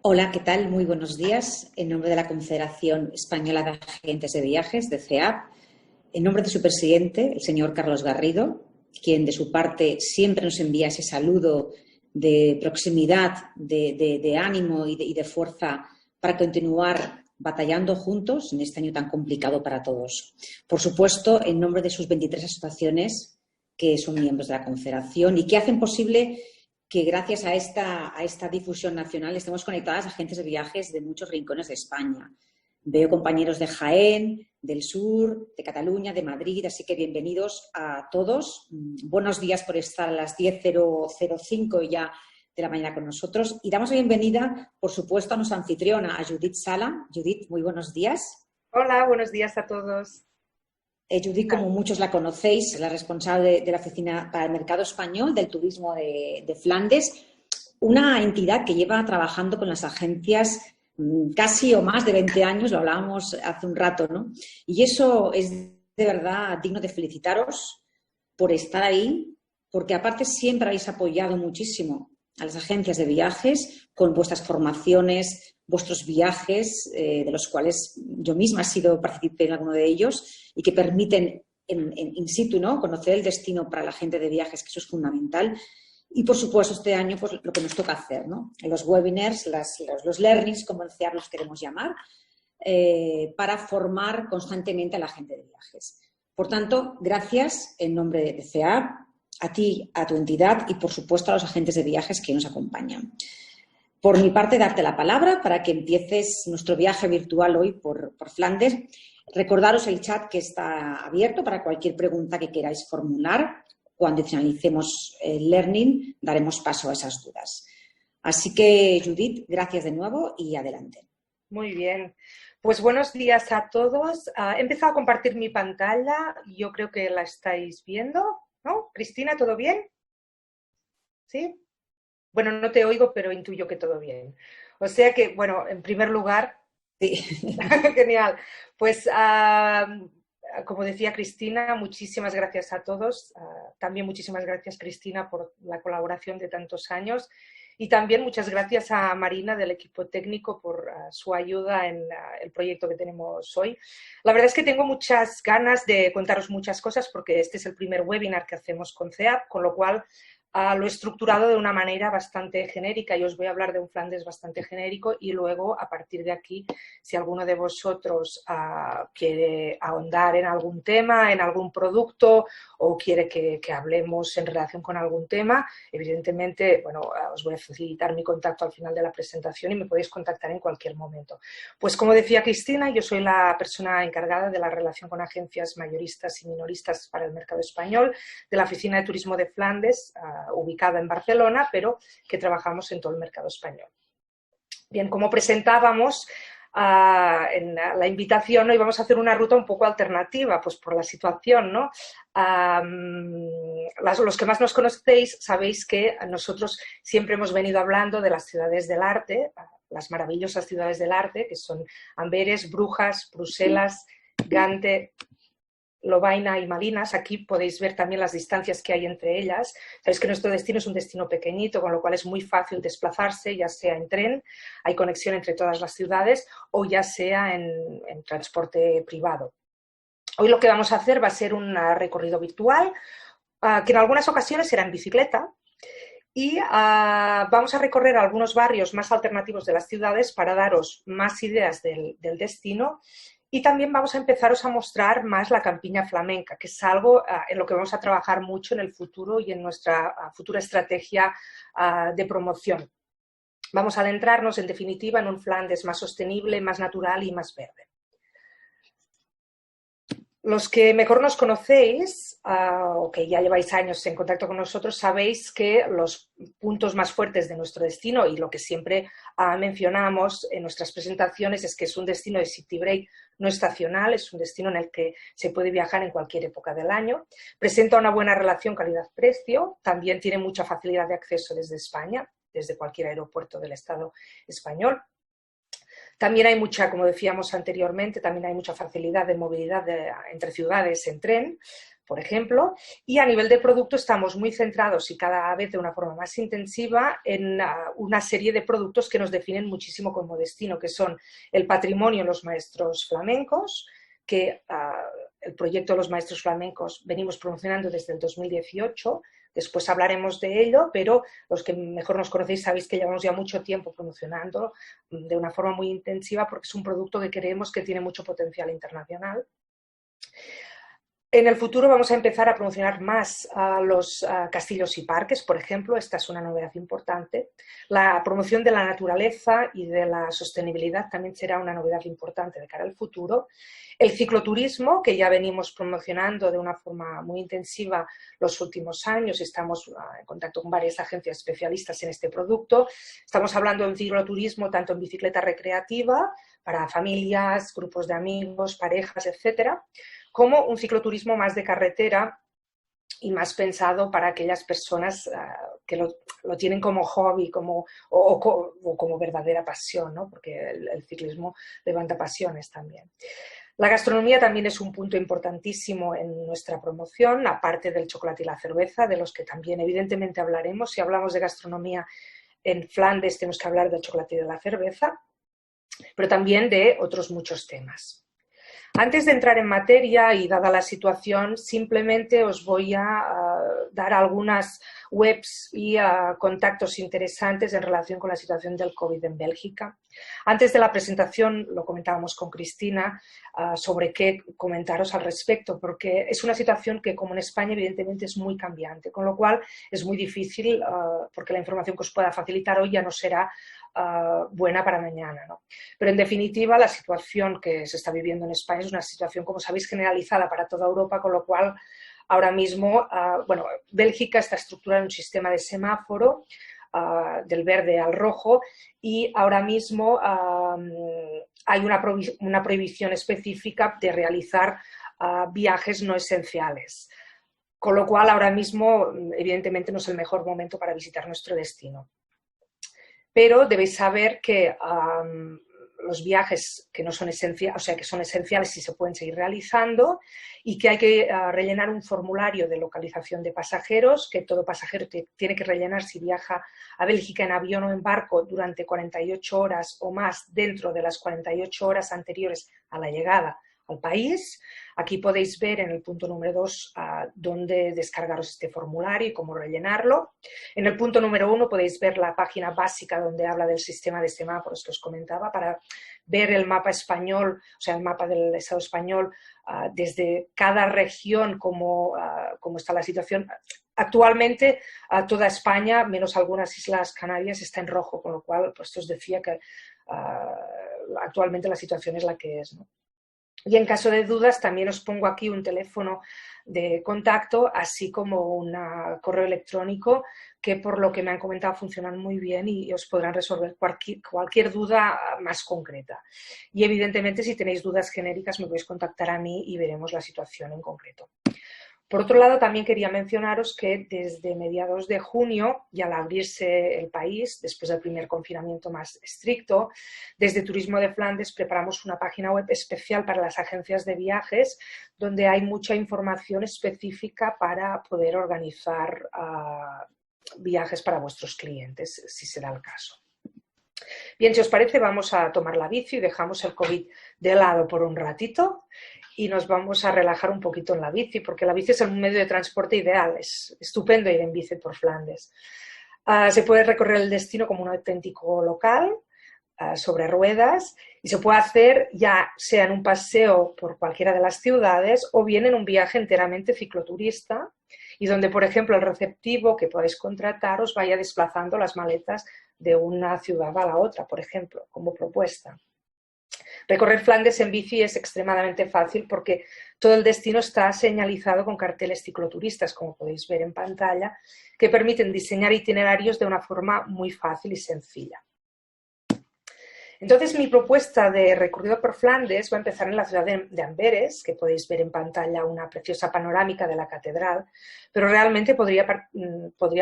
Hola, ¿qué tal? Muy buenos días. En nombre de la Confederación Española de Agentes de Viajes, de CEAP, en nombre de su presidente, el señor Carlos Garrido, quien de su parte siempre nos envía ese saludo de proximidad, de ánimo y de fuerza para continuar batallando juntos en este año tan complicado para todos. Por supuesto, en nombre de sus 23 asociaciones que son miembros de la Confederación y que hacen posible que gracias a esta difusión nacional estemos conectadas a agentes de viajes de muchos rincones de España. Veo compañeros de Jaén, del sur, de Cataluña, de Madrid, así que bienvenidos a todos. Buenos días por estar a las 10:05 ya de la mañana con nosotros. Y damos la bienvenida, por supuesto, a nuestra anfitriona, a Judith Sala. Judith, muy buenos días. Hola, buenos días a todos. Judith, como muchos la conocéis, la responsable de la Oficina para el Mercado Español del Turismo de Flandes, una entidad que lleva trabajando con las agencias casi o más de 20 años, lo hablábamos hace un rato, ¿no? Y eso es de verdad digno de felicitaros por estar ahí, porque aparte siempre habéis apoyado muchísimo a las agencias de viajes con vuestras formaciones, vuestros viajes, de los cuales yo misma he sido partícipe en alguno de ellos y que permiten in situ, ¿no?, conocer el destino para la gente de viajes, que eso es fundamental. Y, por supuesto, este año pues, lo que nos toca hacer, ¿no?, en los webinars, los learnings, como los queremos llamar, para formar constantemente a la gente de viajes. Por tanto, gracias en nombre de CEAP, a ti, a tu entidad y, por supuesto, a los agentes de viajes que nos acompañan. Por mi parte, darte la palabra para que empieces nuestro viaje virtual hoy por Flandes. Recordaros el chat que está abierto para cualquier pregunta que queráis formular. Cuando finalicemos el learning, daremos paso a esas dudas. Así que, Judith, gracias de nuevo y adelante. Muy bien. Pues buenos días a todos. He empezado a compartir mi pantalla. Yo creo que la estáis viendo, ¿no? Cristina, ¿todo bien? ¿Sí? Bueno, no te oigo, pero intuyo que todo bien. O sea que, bueno, en primer lugar, sí. Genial. Pues, como decía Cristina, muchísimas gracias a todos. También muchísimas gracias, Cristina, por la colaboración de tantos años. Y también muchas gracias a Marina del equipo técnico por su ayuda en el proyecto que tenemos hoy. La verdad es que tengo muchas ganas de contaros muchas cosas porque este es el primer webinar que hacemos con CEAP, con lo cual lo he estructurado de una manera bastante genérica y os voy a hablar de un Flandes bastante genérico y luego, a partir de aquí, si alguno de vosotros quiere ahondar en algún tema, en algún producto o quiere que hablemos en relación con algún tema, evidentemente, bueno, os voy a facilitar mi contacto al final de la presentación y me podéis contactar en cualquier momento. Pues como decía Cristina, yo soy la persona encargada de la relación con agencias mayoristas y minoristas para el mercado español de la Oficina de Turismo de Flandes, ubicada en Barcelona, pero que trabajamos en todo el mercado español. Bien, como presentábamos en la invitación, hoy vamos a hacer una ruta un poco alternativa, pues por la situación, ¿no? Los que más nos conocéis sabéis que nosotros siempre hemos venido hablando de las ciudades del arte, las maravillosas ciudades del arte, que son Amberes, Brujas, Bruselas, Gante, Lovaina y Malinas. Aquí podéis ver también las distancias que hay entre ellas. Sabéis que nuestro destino es un destino pequeñito, con lo cual es muy fácil desplazarse, ya sea en tren, hay conexión entre todas las ciudades, o ya sea en transporte privado. Hoy lo que vamos a hacer va a ser un recorrido virtual, que en algunas ocasiones será en bicicleta, y vamos a recorrer algunos barrios más alternativos de las ciudades para daros más ideas del destino. Y también vamos a empezaros a mostrar más la campiña flamenca, que es algo en lo que vamos a trabajar mucho en el futuro y en nuestra futura estrategia de promoción. Vamos a adentrarnos, en definitiva, en un Flandes más sostenible, más natural y más verde. Los que mejor nos conocéis, o que ya lleváis años en contacto con nosotros, sabéis que los puntos más fuertes de nuestro destino y lo que siempre mencionamos en nuestras presentaciones es que es un destino de city break no estacional, es un destino en el que se puede viajar en cualquier época del año, presenta una buena relación calidad-precio, también tiene mucha facilidad de acceso desde España, desde cualquier aeropuerto del Estado español. También hay mucha, como decíamos anteriormente, también hay mucha facilidad de movilidad entre ciudades en tren, por ejemplo, y a nivel de producto estamos muy centrados y cada vez de una forma más intensiva en una serie de productos que nos definen muchísimo como destino, que son el patrimonio de los maestros flamencos, que el proyecto de los maestros flamencos venimos promocionando desde el 2018, después hablaremos de ello, pero los que mejor nos conocéis sabéis que llevamos ya mucho tiempo promocionando de una forma muy intensiva porque es un producto que creemos que tiene mucho potencial internacional. En el futuro vamos a empezar a promocionar más los castillos y parques, por ejemplo, esta es una novedad importante. La promoción de la naturaleza y de la sostenibilidad también será una novedad importante de cara al futuro. El cicloturismo, que ya venimos promocionando de una forma muy intensiva los últimos años, estamos en contacto con varias agencias especialistas en este producto. Estamos hablando de cicloturismo tanto en bicicleta recreativa, para familias, grupos de amigos, parejas, etcétera, como un cicloturismo más de carretera y más pensado para aquellas personas que lo tienen como hobby o como verdadera pasión, ¿no? Porque el ciclismo levanta pasiones también. La gastronomía también es un punto importantísimo en nuestra promoción, aparte del chocolate y la cerveza, de los que también evidentemente hablaremos. Si hablamos de gastronomía en Flandes tenemos que hablar del chocolate y de la cerveza, pero también de otros muchos temas. Antes de entrar en materia y dada la situación, simplemente os voy a dar algunas webs y contactos interesantes en relación con la situación del COVID en Bélgica. Antes de la presentación lo comentábamos con Cristina sobre qué comentaros al respecto, porque es una situación que, como en España, evidentemente es muy cambiante, con lo cual es muy difícil, porque la información que os pueda facilitar hoy ya no será buena para mañana, ¿no? Pero en definitiva la situación que se está viviendo en España es una situación, como sabéis, generalizada para toda Europa, con lo cual ahora mismo, Bélgica está estructurada en un sistema de semáforo del verde al rojo y ahora mismo hay una prohibición específica de realizar viajes no esenciales. Con lo cual ahora mismo evidentemente no es el mejor momento para visitar nuestro destino. Pero debéis saber que los viajes que no son esenciales, o sea, que son esenciales y se pueden seguir realizando y que hay que rellenar un formulario de localización de pasajeros, que todo pasajero tiene que rellenar si viaja a Bélgica en avión o en barco durante 48 horas o más dentro de las 48 horas anteriores a la llegada al país. Aquí podéis ver en el punto número 2 dónde descargaros este formulario y cómo rellenarlo. En el punto número 1 podéis ver la página básica donde habla del sistema de semáforos que os comentaba para ver el mapa español, o sea, el mapa del Estado español desde cada región, cómo está la situación. Actualmente toda España, menos algunas islas Canarias, está en rojo, con lo cual pues os decía que actualmente la situación es la que es, ¿no? Y en caso de dudas también os pongo aquí un teléfono de contacto, así como un correo electrónico que por lo que me han comentado funcionan muy bien y os podrán resolver cualquier duda más concreta. Y evidentemente si tenéis dudas genéricas me podéis contactar a mí y veremos la situación en concreto. Por otro lado, también quería mencionaros que desde mediados de junio y al abrirse el país, después del primer confinamiento más estricto, desde Turismo de Flandes preparamos una página web especial para las agencias de viajes donde hay mucha información específica para poder organizar viajes para vuestros clientes, si se da el caso. Bien, si os parece, vamos a tomar la bici y dejamos el COVID de lado por un ratito y nos vamos a relajar un poquito en la bici, porque la bici es un medio de transporte ideal, es estupendo ir en bici por Flandes. Se puede recorrer el destino como un auténtico local, sobre ruedas, y se puede hacer ya sea en un paseo por cualquiera de las ciudades o bien en un viaje enteramente cicloturista, y donde, por ejemplo, el receptivo que podéis contratar os vaya desplazando las maletas de una ciudad a la otra, por ejemplo, como propuesta. Recorrer Flandes en bici es extremadamente fácil porque todo el destino está señalizado con carteles cicloturistas, como podéis ver en pantalla, que permiten diseñar itinerarios de una forma muy fácil y sencilla. Entonces, mi propuesta de recorrido por Flandes va a empezar en la ciudad de Amberes, que podéis ver en pantalla una preciosa panorámica de la catedral, pero realmente podría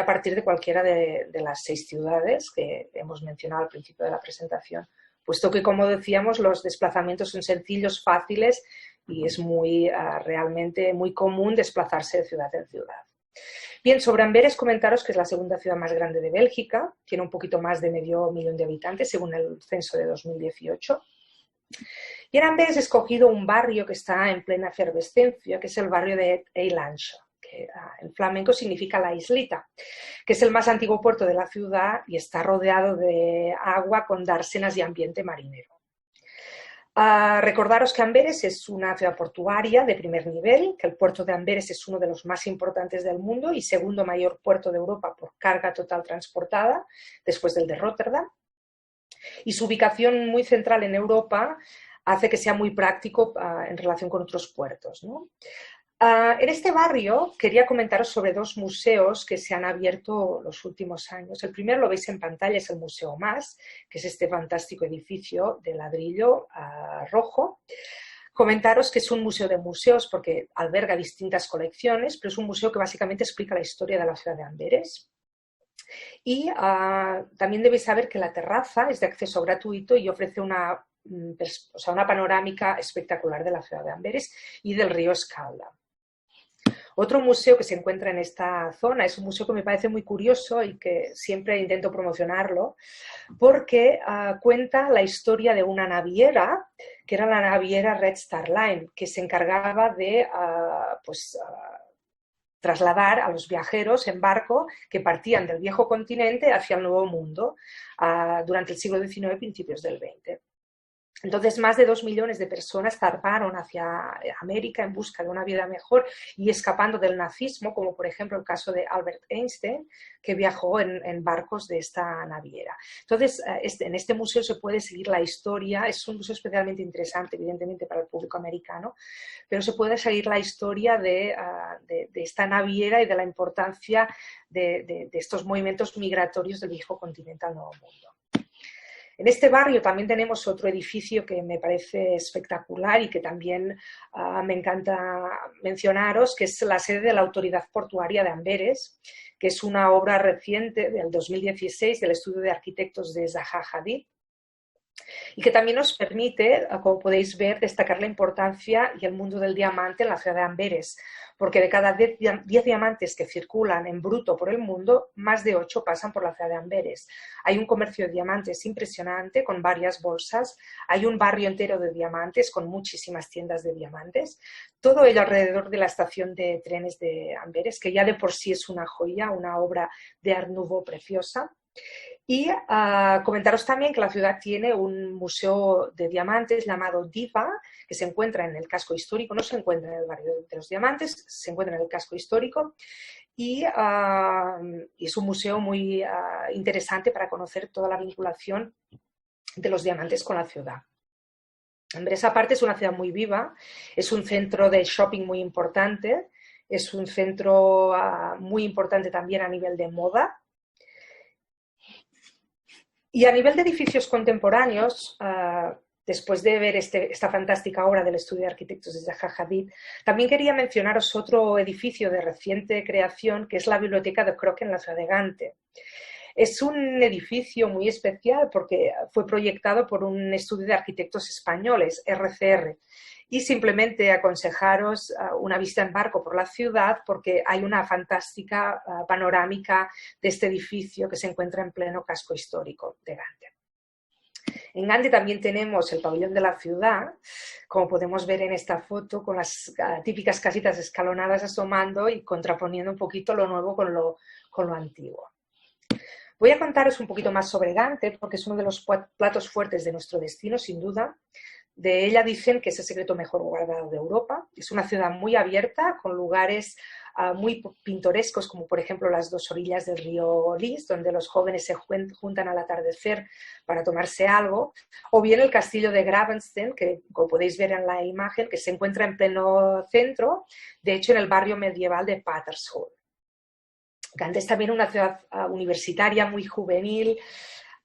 partir de cualquiera de las 6 ciudades que hemos mencionado al principio de la presentación, puesto que, como decíamos, los desplazamientos son sencillos, fáciles y es realmente muy común desplazarse de ciudad en ciudad. Bien, sobre Amberes comentaros que es la segunda ciudad más grande de Bélgica, tiene un poquito más de 500.000 de habitantes según el censo de 2018. Y en Amberes he escogido un barrio que está en plena efervescencia, que es el barrio de Eilange, que en flamenco significa la islita, que es el más antiguo puerto de la ciudad y está rodeado de agua con dársenas y ambiente marinero. Recordaros que Amberes es una ciudad portuaria de primer nivel, que el puerto de Amberes es uno de los más importantes del mundo y segundo mayor puerto de Europa por carga total transportada, después del de Róterdam. Y su ubicación muy central en Europa hace que sea muy práctico en relación con otros puertos, ¿no? En este barrio quería comentaros sobre dos museos que se han abierto los últimos años. El primero lo veis en pantalla, es el Museo Mas, que es este fantástico edificio de ladrillo rojo. Comentaros que es un museo de museos porque alberga distintas colecciones, pero es un museo que básicamente explica la historia de la ciudad de Amberes. Y también debéis saber que la terraza es de acceso gratuito y ofrece una panorámica espectacular de la ciudad de Amberes y del río Escalda. Otro museo que se encuentra en esta zona es un museo que me parece muy curioso y que siempre intento promocionarlo porque cuenta la historia de una naviera, que era la naviera Red Star Line, que se encargaba de trasladar a los viajeros en barco que partían del viejo continente hacia el nuevo mundo durante el siglo XIX y principios del XX. Entonces, más de 2 millones de personas zarparon hacia América en busca de una vida mejor y escapando del nazismo, como por ejemplo el caso de Albert Einstein, que viajó en barcos de esta naviera. Entonces, en este museo se puede seguir la historia, es un museo especialmente interesante, evidentemente, para el público americano, pero se puede seguir la historia de esta naviera y de la importancia de estos movimientos migratorios del viejo continente al nuevo mundo. En este barrio también tenemos otro edificio que me parece espectacular y que también me encanta mencionaros, que es la sede de la Autoridad Portuaria de Amberes, que es una obra reciente del 2016 del estudio de arquitectos de Zaha Hadid, y que también nos permite, como podéis ver, destacar la importancia y el mundo del diamante en la ciudad de Amberes, porque de cada 10 diamantes que circulan en bruto por el mundo, más de 8 pasan por la ciudad de Amberes. Hay un comercio de diamantes impresionante con varias bolsas, hay un barrio entero de diamantes con muchísimas tiendas de diamantes, todo ello alrededor de la estación de trenes de Amberes, que ya de por sí es una joya, una obra de Art Nouveau preciosa. Y comentaros también que la ciudad tiene un museo de diamantes llamado Diva, que se encuentra en el casco histórico, no se encuentra en el barrio de los diamantes, se encuentra en el casco histórico y es un museo muy interesante para conocer toda la vinculación de los diamantes con la ciudad. Amberes aparte es una ciudad muy viva, es un centro de shopping muy importante, es un centro muy importante también a nivel de moda. Y a nivel de edificios contemporáneos, después de ver esta fantástica obra del estudio de arquitectos de Zaha Hadid, también quería mencionaros otro edificio de reciente creación, que es la Biblioteca de Kroc en la ciudad de Gante. Es un edificio muy especial porque fue proyectado por un estudio de arquitectos españoles, RCR, y simplemente aconsejaros una vista en barco por la ciudad porque hay una fantástica panorámica de este edificio que se encuentra en pleno casco histórico de Gante. En Gante también tenemos el pabellón de la ciudad, como podemos ver en esta foto, con las típicas casitas escalonadas asomando y contraponiendo un poquito lo nuevo con lo antiguo. Voy a contaros un poquito más sobre Gante porque es uno de los platos fuertes de nuestro destino, sin duda. De ella dicen que es el secreto mejor guardado de Europa. Es una ciudad muy abierta, con lugares muy pintorescos, como por ejemplo las dos orillas del río Lys, donde los jóvenes se juntan al atardecer para tomarse algo, o bien el castillo de Gravenstein, que como podéis ver en la imagen, que se encuentra en pleno centro, de hecho en el barrio medieval de Patershol. Gante es también una ciudad universitaria muy juvenil.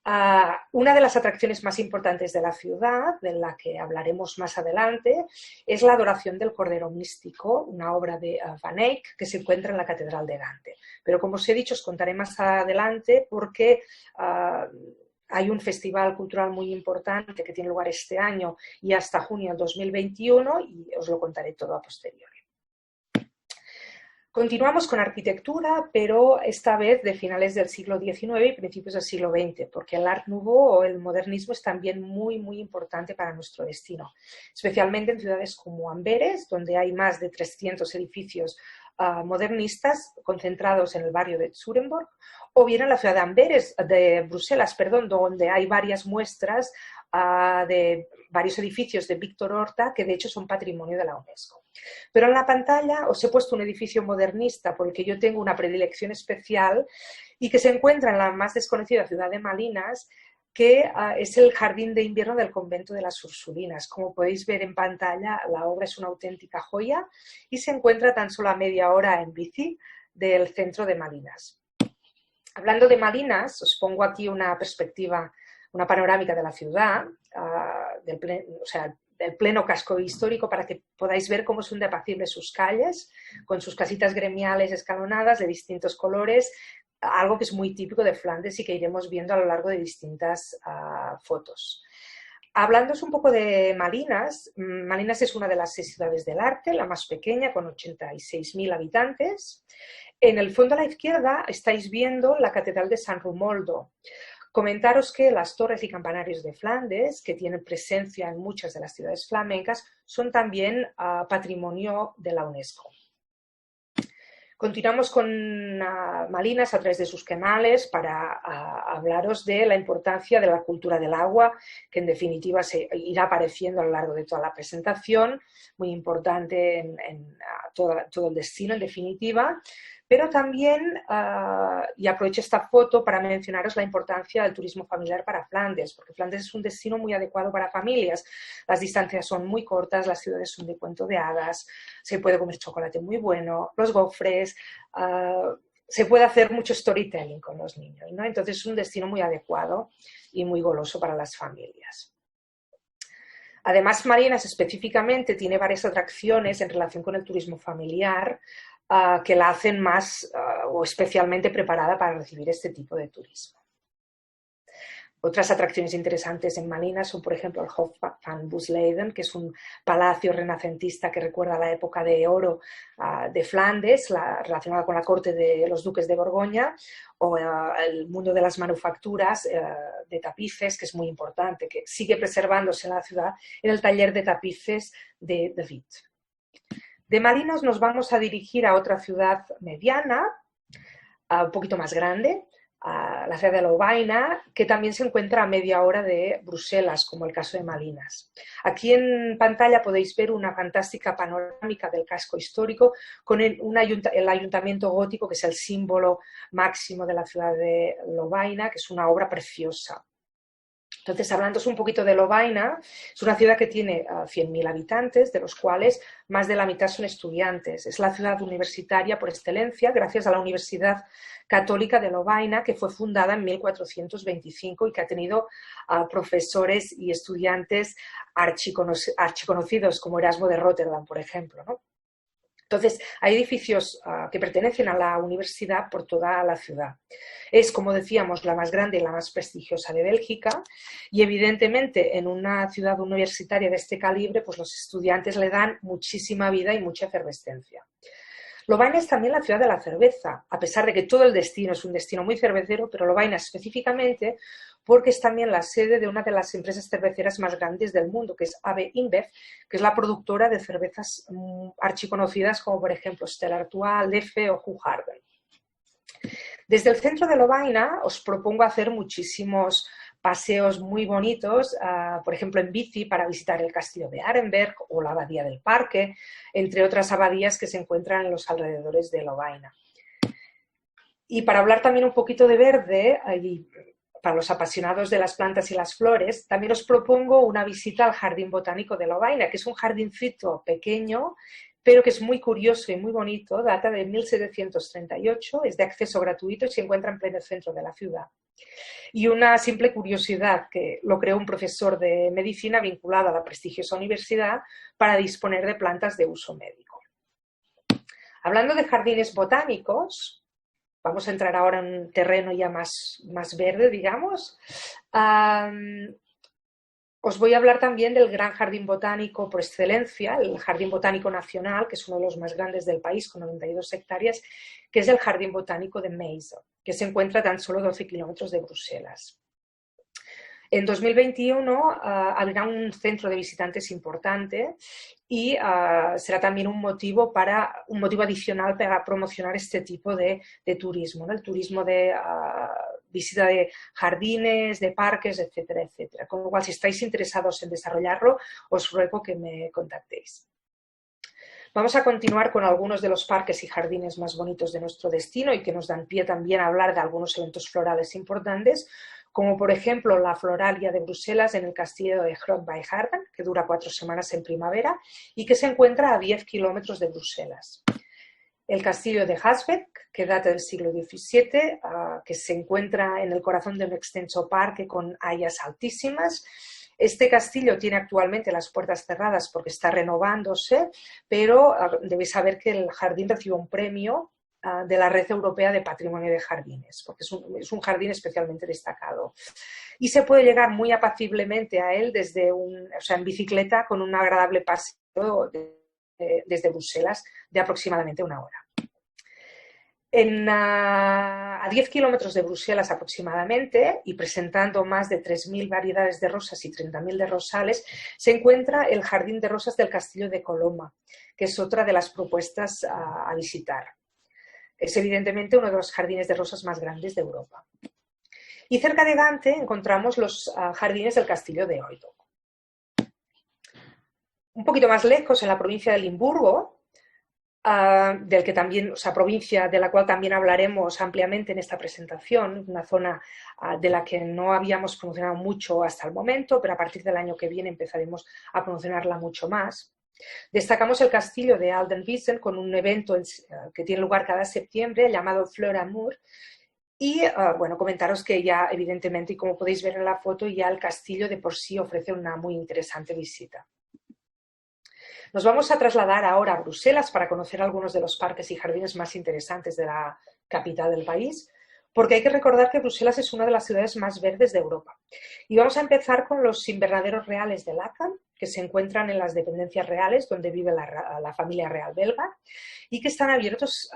Una de las atracciones más importantes de la ciudad, de la que hablaremos más adelante, es la adoración del Cordero Místico, una obra de Van Eyck que se encuentra en la Catedral de Gante. Pero como os he dicho, os contaré más adelante porque hay un festival cultural muy importante que tiene lugar este año y hasta junio del 2021 y os lo contaré todo a posteriori. Continuamos con arquitectura, pero esta vez de finales del siglo XIX y principios del siglo XX, porque el Art Nouveau o el modernismo es también muy, muy importante para nuestro destino, especialmente en ciudades como Amberes, donde hay más de 300 edificios modernistas concentrados en el barrio de Zurenborg, o bien en la ciudad de Amberes, de Bruselas, perdón, donde hay varias muestras de varios edificios de Víctor Horta que de hecho son patrimonio de la UNESCO. Pero en la pantalla os he puesto un edificio modernista por el que yo tengo una predilección especial y que se encuentra en la más desconocida ciudad de Malinas, que es el jardín de invierno del convento de las Ursulinas. Como podéis ver en pantalla, la obra es una auténtica joya y se encuentra tan solo a media hora en bici del centro de Malinas. Hablando de Malinas, os pongo aquí una perspectiva, una panorámica de la ciudad, del pleno casco histórico, para que podáis ver cómo son de apacibles sus calles, con sus casitas gremiales escalonadas de distintos colores, algo que es muy típico de Flandes y que iremos viendo a lo largo de distintas fotos. Hablándoos un poco de Malinas, Malinas es una de las 6 ciudades del arte, la más pequeña, con 86.000 habitantes. En el fondo a la izquierda estáis viendo la Catedral de San Romualdo. Comentaros que las torres y campanarios de Flandes, que tienen presencia en muchas de las ciudades flamencas, son también patrimonio de la UNESCO. Continuamos con Malinas a través de sus canales para hablaros de la importancia de la cultura del agua, que en definitiva se irá apareciendo a lo largo de toda la presentación, muy importante en todo el destino en definitiva. Pero también, y aprovecho esta foto para mencionaros la importancia del turismo familiar para Flandes, porque Flandes es un destino muy adecuado para familias. Las distancias son muy cortas, las ciudades son de cuento de hadas, se puede comer chocolate muy bueno, los gofres, se puede hacer mucho storytelling con los niños, ¿no? Entonces es un destino muy adecuado y muy goloso para las familias. Además, Malinas específicamente tiene varias atracciones en relación con el turismo familiar, que la hacen más o especialmente preparada para recibir este tipo de turismo. Otras atracciones interesantes en Malinas son, por ejemplo, el Hof van Boesleiden, que es un palacio renacentista que recuerda la época de oro de Flandes, relacionada con la corte de los duques de Borgoña, o el mundo de las manufacturas de tapices, que es muy importante, que sigue preservándose en la ciudad, en el taller de tapices de Witt. De Malinas nos vamos a dirigir a otra ciudad mediana, un poquito más grande, a la ciudad de Lovaina, que también se encuentra a media hora de Bruselas, como el caso de Malinas. Aquí en pantalla podéis ver una fantástica panorámica del casco histórico con el ayuntamiento gótico, que es el símbolo máximo de la ciudad de Lovaina, que es una obra preciosa. Entonces, hablándoos un poquito de Lovaina, es una ciudad que tiene 100.000 habitantes, de los cuales más de la mitad son estudiantes. Es la ciudad universitaria por excelencia, gracias a la Universidad Católica de Lovaina, que fue fundada en 1425 y que ha tenido profesores y estudiantes archiconocidos, como Erasmo de Róterdam, por ejemplo, ¿no? Entonces, hay edificios que pertenecen a la universidad por toda la ciudad. Es, como decíamos, la más grande y la más prestigiosa de Bélgica y, evidentemente, en una ciudad universitaria de este calibre, pues los estudiantes le dan muchísima vida y mucha efervescencia. Lovaina es también la ciudad de la cerveza, a pesar de que todo el destino es un destino muy cervecero, pero Lovaina específicamente porque es también la sede de una de las empresas cerveceras más grandes del mundo, que es AB InBev, que es la productora de cervezas archiconocidas como, por ejemplo, Stella Artois, Leffe o Hoegaarden. Desde el centro de Lovaina os propongo hacer muchísimos paseos muy bonitos, por ejemplo en bici para visitar el castillo de Arenberg o la abadía del Parque, entre otras abadías que se encuentran en los alrededores de Lovaina. Y para hablar también un poquito de verde, y para los apasionados de las plantas y las flores, también os propongo una visita al Jardín Botánico de Lovaina, que es un jardincito pequeño, pero que es muy curioso y muy bonito, data de 1738, es de acceso gratuito y se encuentra en pleno centro de la ciudad. Y una simple curiosidad, que lo creó un profesor de medicina vinculado a la prestigiosa universidad para disponer de plantas de uso médico. Hablando de jardines botánicos, vamos a entrar ahora en un terreno ya más verde, digamos. Os voy a hablar también del gran jardín botánico por excelencia, el Jardín Botánico Nacional, que es uno de los más grandes del país, con 92 hectáreas, que es el Jardín Botánico de Meissen, que se encuentra a tan solo 12 kilómetros de Bruselas. En 2021 abrirá un centro de visitantes importante y será también un motivo adicional para promocionar este tipo de turismo, ¿no? El turismo de visita de jardines, de parques, etcétera, etcétera. Con lo cual, si estáis interesados en desarrollarlo, os ruego que me contactéis. Vamos a continuar con algunos de los parques y jardines más bonitos de nuestro destino y que nos dan pie también a hablar de algunos eventos florales importantes, como por ejemplo la Floralia de Bruselas en el castillo de Groot bij Garden, que dura 4 semanas en primavera y que se encuentra a 10 kilómetros de Bruselas. El castillo de Haasbeek, que data del siglo XVII, que se encuentra en el corazón de un extenso parque con hayas altísimas. Este castillo tiene actualmente las puertas cerradas porque está renovándose, pero debéis saber que el jardín recibió un premio de la Red Europea de Patrimonio de Jardines, porque es un jardín especialmente destacado. Y se puede llegar muy apaciblemente a él en bicicleta con un agradable paseo desde Bruselas de aproximadamente 1 hora. A 10 kilómetros de Bruselas aproximadamente, y presentando más de 3.000 variedades de rosas y 30.000 de rosales, se encuentra el Jardín de Rosas del Castillo de Coloma, que es otra de las propuestas a visitar. Es evidentemente uno de los jardines de rosas más grandes de Europa. Y cerca de Gante encontramos los jardines del Castillo de Ooidonk. Un poquito más lejos, en la provincia de Limburgo, provincia de la cual también hablaremos ampliamente en esta presentación, una zona de la que no habíamos promocionado mucho hasta el momento, pero a partir del año que viene empezaremos a promocionarla mucho más. Destacamos el castillo de Aldenwiesen con un evento que tiene lugar cada septiembre llamado Fleur Amour. Y comentaros que ya evidentemente, y como podéis ver en la foto, ya el castillo de por sí ofrece una muy interesante visita. Nos vamos a trasladar ahora a Bruselas para conocer algunos de los parques y jardines más interesantes de la capital del país, porque hay que recordar que Bruselas es una de las ciudades más verdes de Europa. Y vamos a empezar con los invernaderos reales de Lacan, que se encuentran en las dependencias reales donde vive la familia real belga y que están abiertos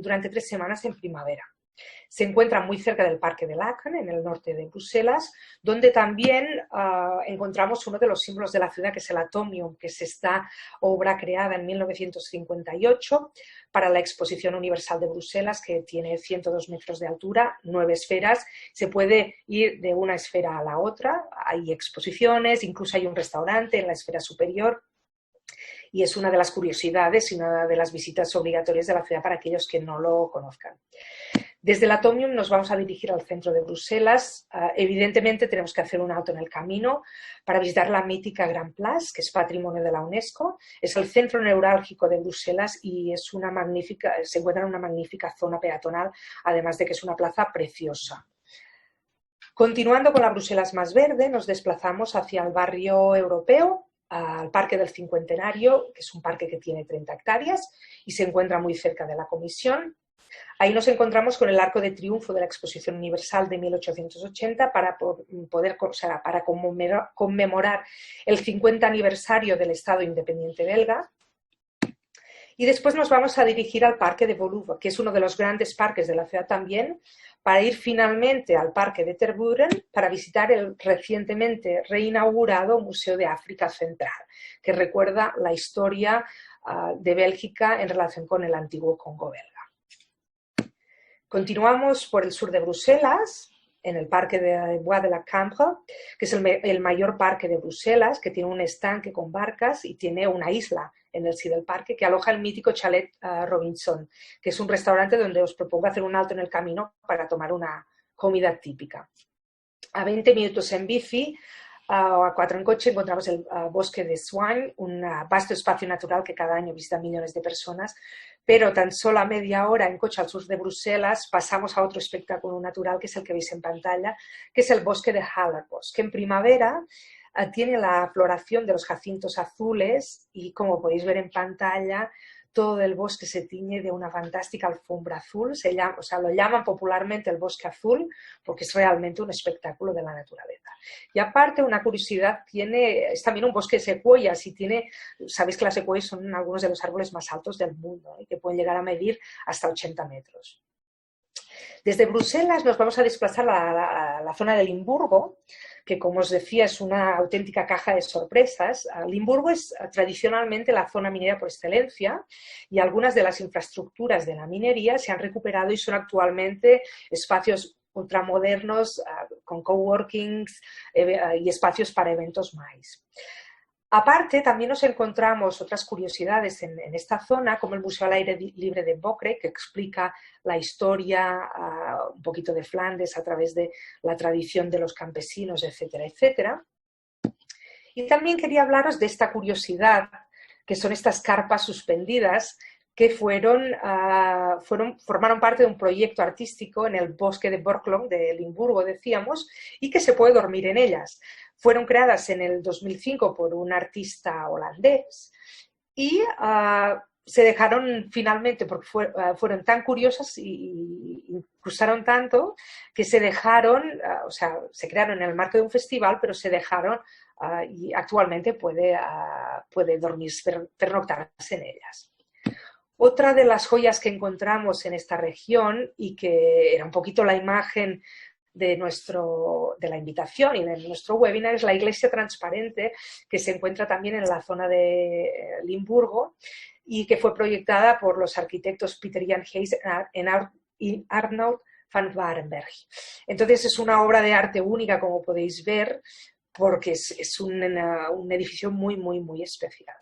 durante 3 semanas en primavera. Se encuentra muy cerca del Parque de Lacan, en el norte de Bruselas, donde también encontramos uno de los símbolos de la ciudad, que es el Atomium, que es esta obra creada en 1958 para la Exposición Universal de Bruselas, que tiene 102 metros de altura, 9 esferas. Se puede ir de una esfera a la otra, hay exposiciones, incluso hay un restaurante en la esfera superior. Y es una de las curiosidades y una de las visitas obligatorias de la ciudad para aquellos que no lo conozcan. Desde el Atomium nos vamos a dirigir al centro de Bruselas. Evidentemente tenemos que hacer un alto en el camino para visitar la mítica Grand Place, que es patrimonio de la UNESCO. Es el centro neurálgico de Bruselas y se encuentra en una magnífica zona peatonal, además de que es una plaza preciosa. Continuando con la Bruselas más verde, nos desplazamos hacia el barrio europeo, al Parque del Cincuentenario, que es un parque que tiene 30 hectáreas y se encuentra muy cerca de la Comisión. Ahí nos encontramos con el Arco de Triunfo de la Exposición Universal de 1880 para conmemorar el 50 aniversario del Estado independiente belga. Y después nos vamos a dirigir al Parque de Woluwe, que es uno de los grandes parques de la ciudad también, para ir finalmente al Parque de Tervuren para visitar el recientemente reinaugurado Museo de África Central, que recuerda la historia de Bélgica en relación con el antiguo Congo belga. Continuamos por el sur de Bruselas, en el Parque de Bois de la Cambre, que es el mayor parque de Bruselas, que tiene un estanque con barcas y tiene una isla en el sí del parque que aloja el mítico Chalet Robinson, que es un restaurante donde os propongo hacer un alto en el camino para tomar una comida típica. A 20 minutos en bici o a 4 en coche encontramos el bosque de Soignes, un vasto espacio natural que cada año visitan millones de personas, pero tan solo a media hora en coche al sur de Bruselas pasamos a otro espectáculo natural, que es el que veis en pantalla, que es el bosque de Hallerbos, que en primavera tiene la floración de los jacintos azules y, como podéis ver en pantalla, todo el bosque se tiñe de una fantástica alfombra azul, o sea, lo llaman popularmente el bosque azul porque es realmente un espectáculo de la naturaleza. Y aparte, una curiosidad, es también un bosque de secuoyas y sabéis que las secuoyas son algunos de los árboles más altos del mundo y que pueden llegar a medir hasta 80 metros. Desde Bruselas nos vamos a desplazar a la zona de Limburgo, que como os decía es una auténtica caja de sorpresas. Limburgo es tradicionalmente la zona minera por excelencia y algunas de las infraestructuras de la minería se han recuperado y son actualmente espacios ultramodernos con coworkings y espacios para eventos más. Aparte, también nos encontramos otras curiosidades en esta zona, como el Museo al Aire Libre de Bockre, que explica la historia un poquito de Flandes a través de la tradición de los campesinos, etcétera, etcétera. Y también quería hablaros de esta curiosidad, que son estas carpas suspendidas, que formaron parte de un proyecto artístico en el bosque de Borklong, de Limburgo, decíamos, y que se puede dormir en ellas. Fueron creadas en el 2005 por un artista holandés y se dejaron finalmente, porque fueron tan curiosas y gustaron tanto, que se dejaron, o sea, se crearon en el marco de un festival, pero se dejaron y actualmente puede dormirse, pernoctarse en ellas. Otra de las joyas que encontramos en esta región y que era un poquito la imagen de la invitación y de nuestro webinar es la iglesia transparente, que se encuentra también en la zona de Limburgo y que fue proyectada por los arquitectos Peter Jan Heijs y Arnoud van Warenberg. Entonces es una obra de arte única, como podéis ver, porque es un edificio muy, muy, muy especial.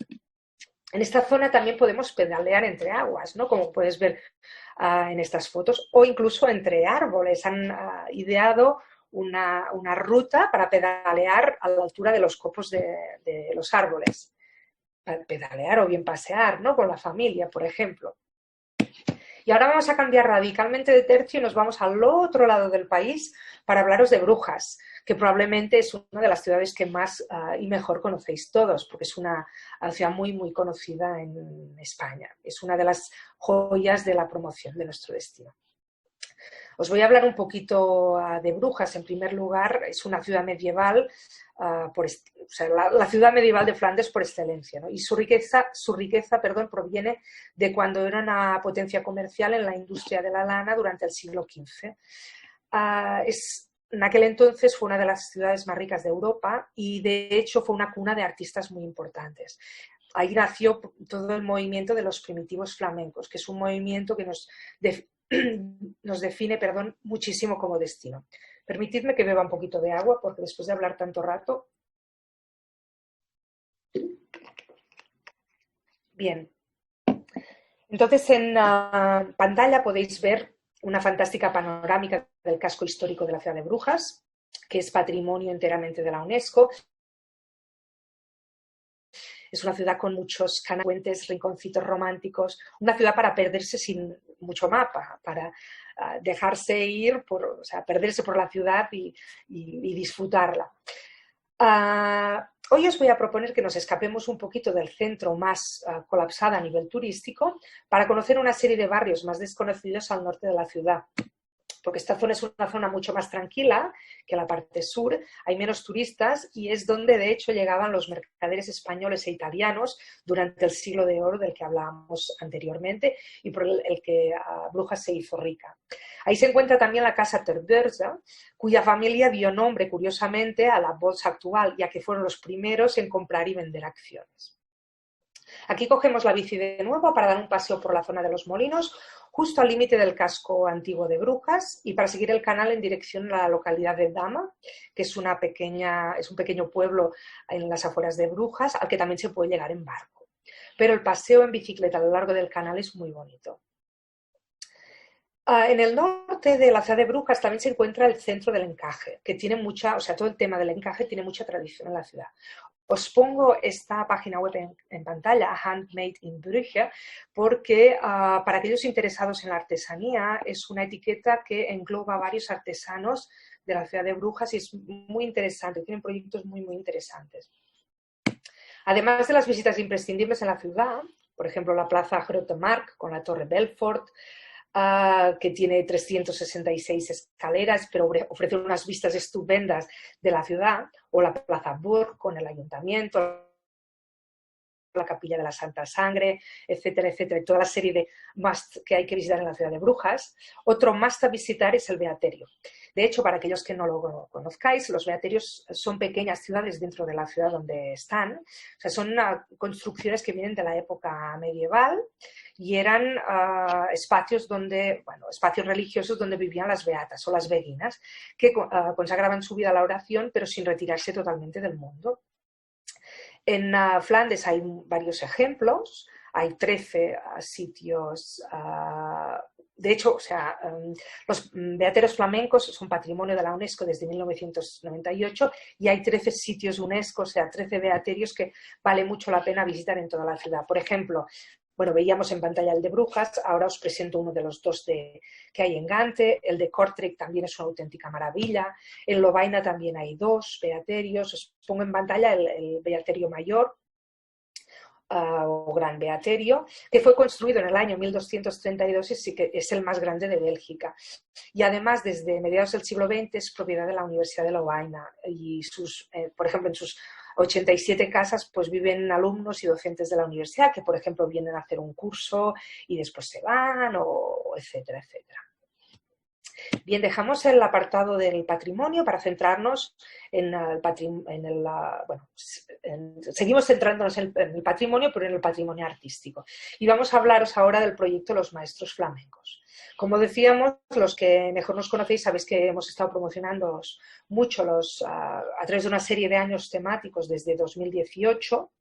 En esta zona también podemos pedalear entre aguas, ¿no? Como puedes ver en estas fotos, o incluso entre árboles. Han ideado una ruta para pedalear a la altura de los copos de los árboles. Para pedalear o bien pasear, ¿no? Con la familia, por ejemplo. Y ahora vamos a cambiar radicalmente de tercio y nos vamos al otro lado del país para hablaros de Brujas, que probablemente es una de las ciudades que más y mejor conocéis todos, porque es una ciudad muy, muy conocida en España. Es una de las joyas de la promoción de nuestro destino. Os voy a hablar un poquito de Brujas. En primer lugar, es una ciudad medieval, la ciudad medieval de Flandes por excelencia, ¿no? Y su riqueza, proviene de cuando era una potencia comercial en la industria de la lana durante el siglo XV. En aquel entonces fue una de las ciudades más ricas de Europa y de hecho fue una cuna de artistas muy importantes. Ahí nació todo el movimiento de los primitivos flamencos, que es un movimiento que nos define muchísimo como destino. Permitidme que beba un poquito de agua porque después de hablar tanto rato. Bien. Entonces en pantalla podéis ver una fantástica panorámica del casco histórico de la ciudad de Brujas, que es patrimonio enteramente de la UNESCO. Es una ciudad con muchos canacuentes, rinconcitos románticos, una ciudad para perderse sin mucho mapa, para dejarse ir, perderse por la ciudad y disfrutarla. Hoy os voy a proponer que nos escapemos un poquito del centro más colapsado a nivel turístico para conocer una serie de barrios más desconocidos al norte de la ciudad. Porque esta zona es una zona mucho más tranquila que la parte sur, hay menos turistas y es donde de hecho llegaban los mercaderes españoles e italianos durante el siglo de oro del que hablábamos anteriormente y por el que Brujas se hizo rica. Ahí se encuentra también la casa Terberza, cuya familia dio nombre curiosamente a la bolsa actual, ya que fueron los primeros en comprar y vender acciones. Aquí cogemos la bici de nuevo para dar un paseo por la zona de los molinos, justo al límite del casco antiguo de Brujas y para seguir el canal en dirección a la localidad de Dama, que es un pequeño pueblo en las afueras de Brujas, al que también se puede llegar en barco. Pero el paseo en bicicleta a lo largo del canal es muy bonito. En el norte de la ciudad de Brujas también se encuentra el centro del encaje, que tiene todo el tema del encaje tiene mucha tradición en la ciudad. Os pongo esta página web en pantalla, Handmade in Brugge, porque para aquellos interesados en la artesanía es una etiqueta que engloba a varios artesanos de la ciudad de Brujas y es muy interesante, tienen proyectos muy, muy interesantes. Además de las visitas imprescindibles en la ciudad, por ejemplo, la Plaza Grote Markt con la Torre Belfort, que tiene 366 escaleras, pero ofrece unas vistas estupendas de la ciudad, o la Plaza Burg con el ayuntamiento, la Capilla de la Santa Sangre, etcétera, etcétera, y toda la serie de must que hay que visitar en la ciudad de Brujas. Otro must a visitar es el Beaterio. De hecho, para aquellos que no lo conozcáis, los beaterios son pequeñas ciudades dentro de la ciudad donde están. O sea, son construcciones que vienen de la época medieval y eran espacios espacios religiosos donde vivían las beatas o las beguinas, que consagraban su vida a la oración, pero sin retirarse totalmente del mundo. En Flandes hay varios ejemplos, hay 13 sitios, de hecho, o sea, los beateros flamencos son patrimonio de la UNESCO desde 1998 y hay 13 sitios UNESCO, o sea, 13 beaterios que vale mucho la pena visitar en toda la ciudad. Por ejemplo, bueno, veíamos en pantalla el de Brujas, ahora os presento uno de los dos que hay en Gante, el de Kortrijk también es una auténtica maravilla, en Lovaina también hay 2 beaterios, os pongo en pantalla el beaterio mayor, o Gran Beaterio, que fue construido en el año 1232 y sí que es el más grande de Bélgica. Y además, desde mediados del siglo XX es propiedad de la Universidad de Lovaina y por ejemplo, en sus 87 casas pues viven alumnos y docentes de la universidad que, por ejemplo, vienen a hacer un curso y después se van, o etcétera, etcétera. Bien, dejamos el apartado del patrimonio para centrarnos en el patrimonio. Seguimos centrándonos en el patrimonio, pero en el patrimonio artístico. Y vamos a hablaros ahora del proyecto Los Maestros Flamencos. Como decíamos, los que mejor nos conocéis sabéis que hemos estado promocionando mucho a través de una serie de años temáticos desde 2018.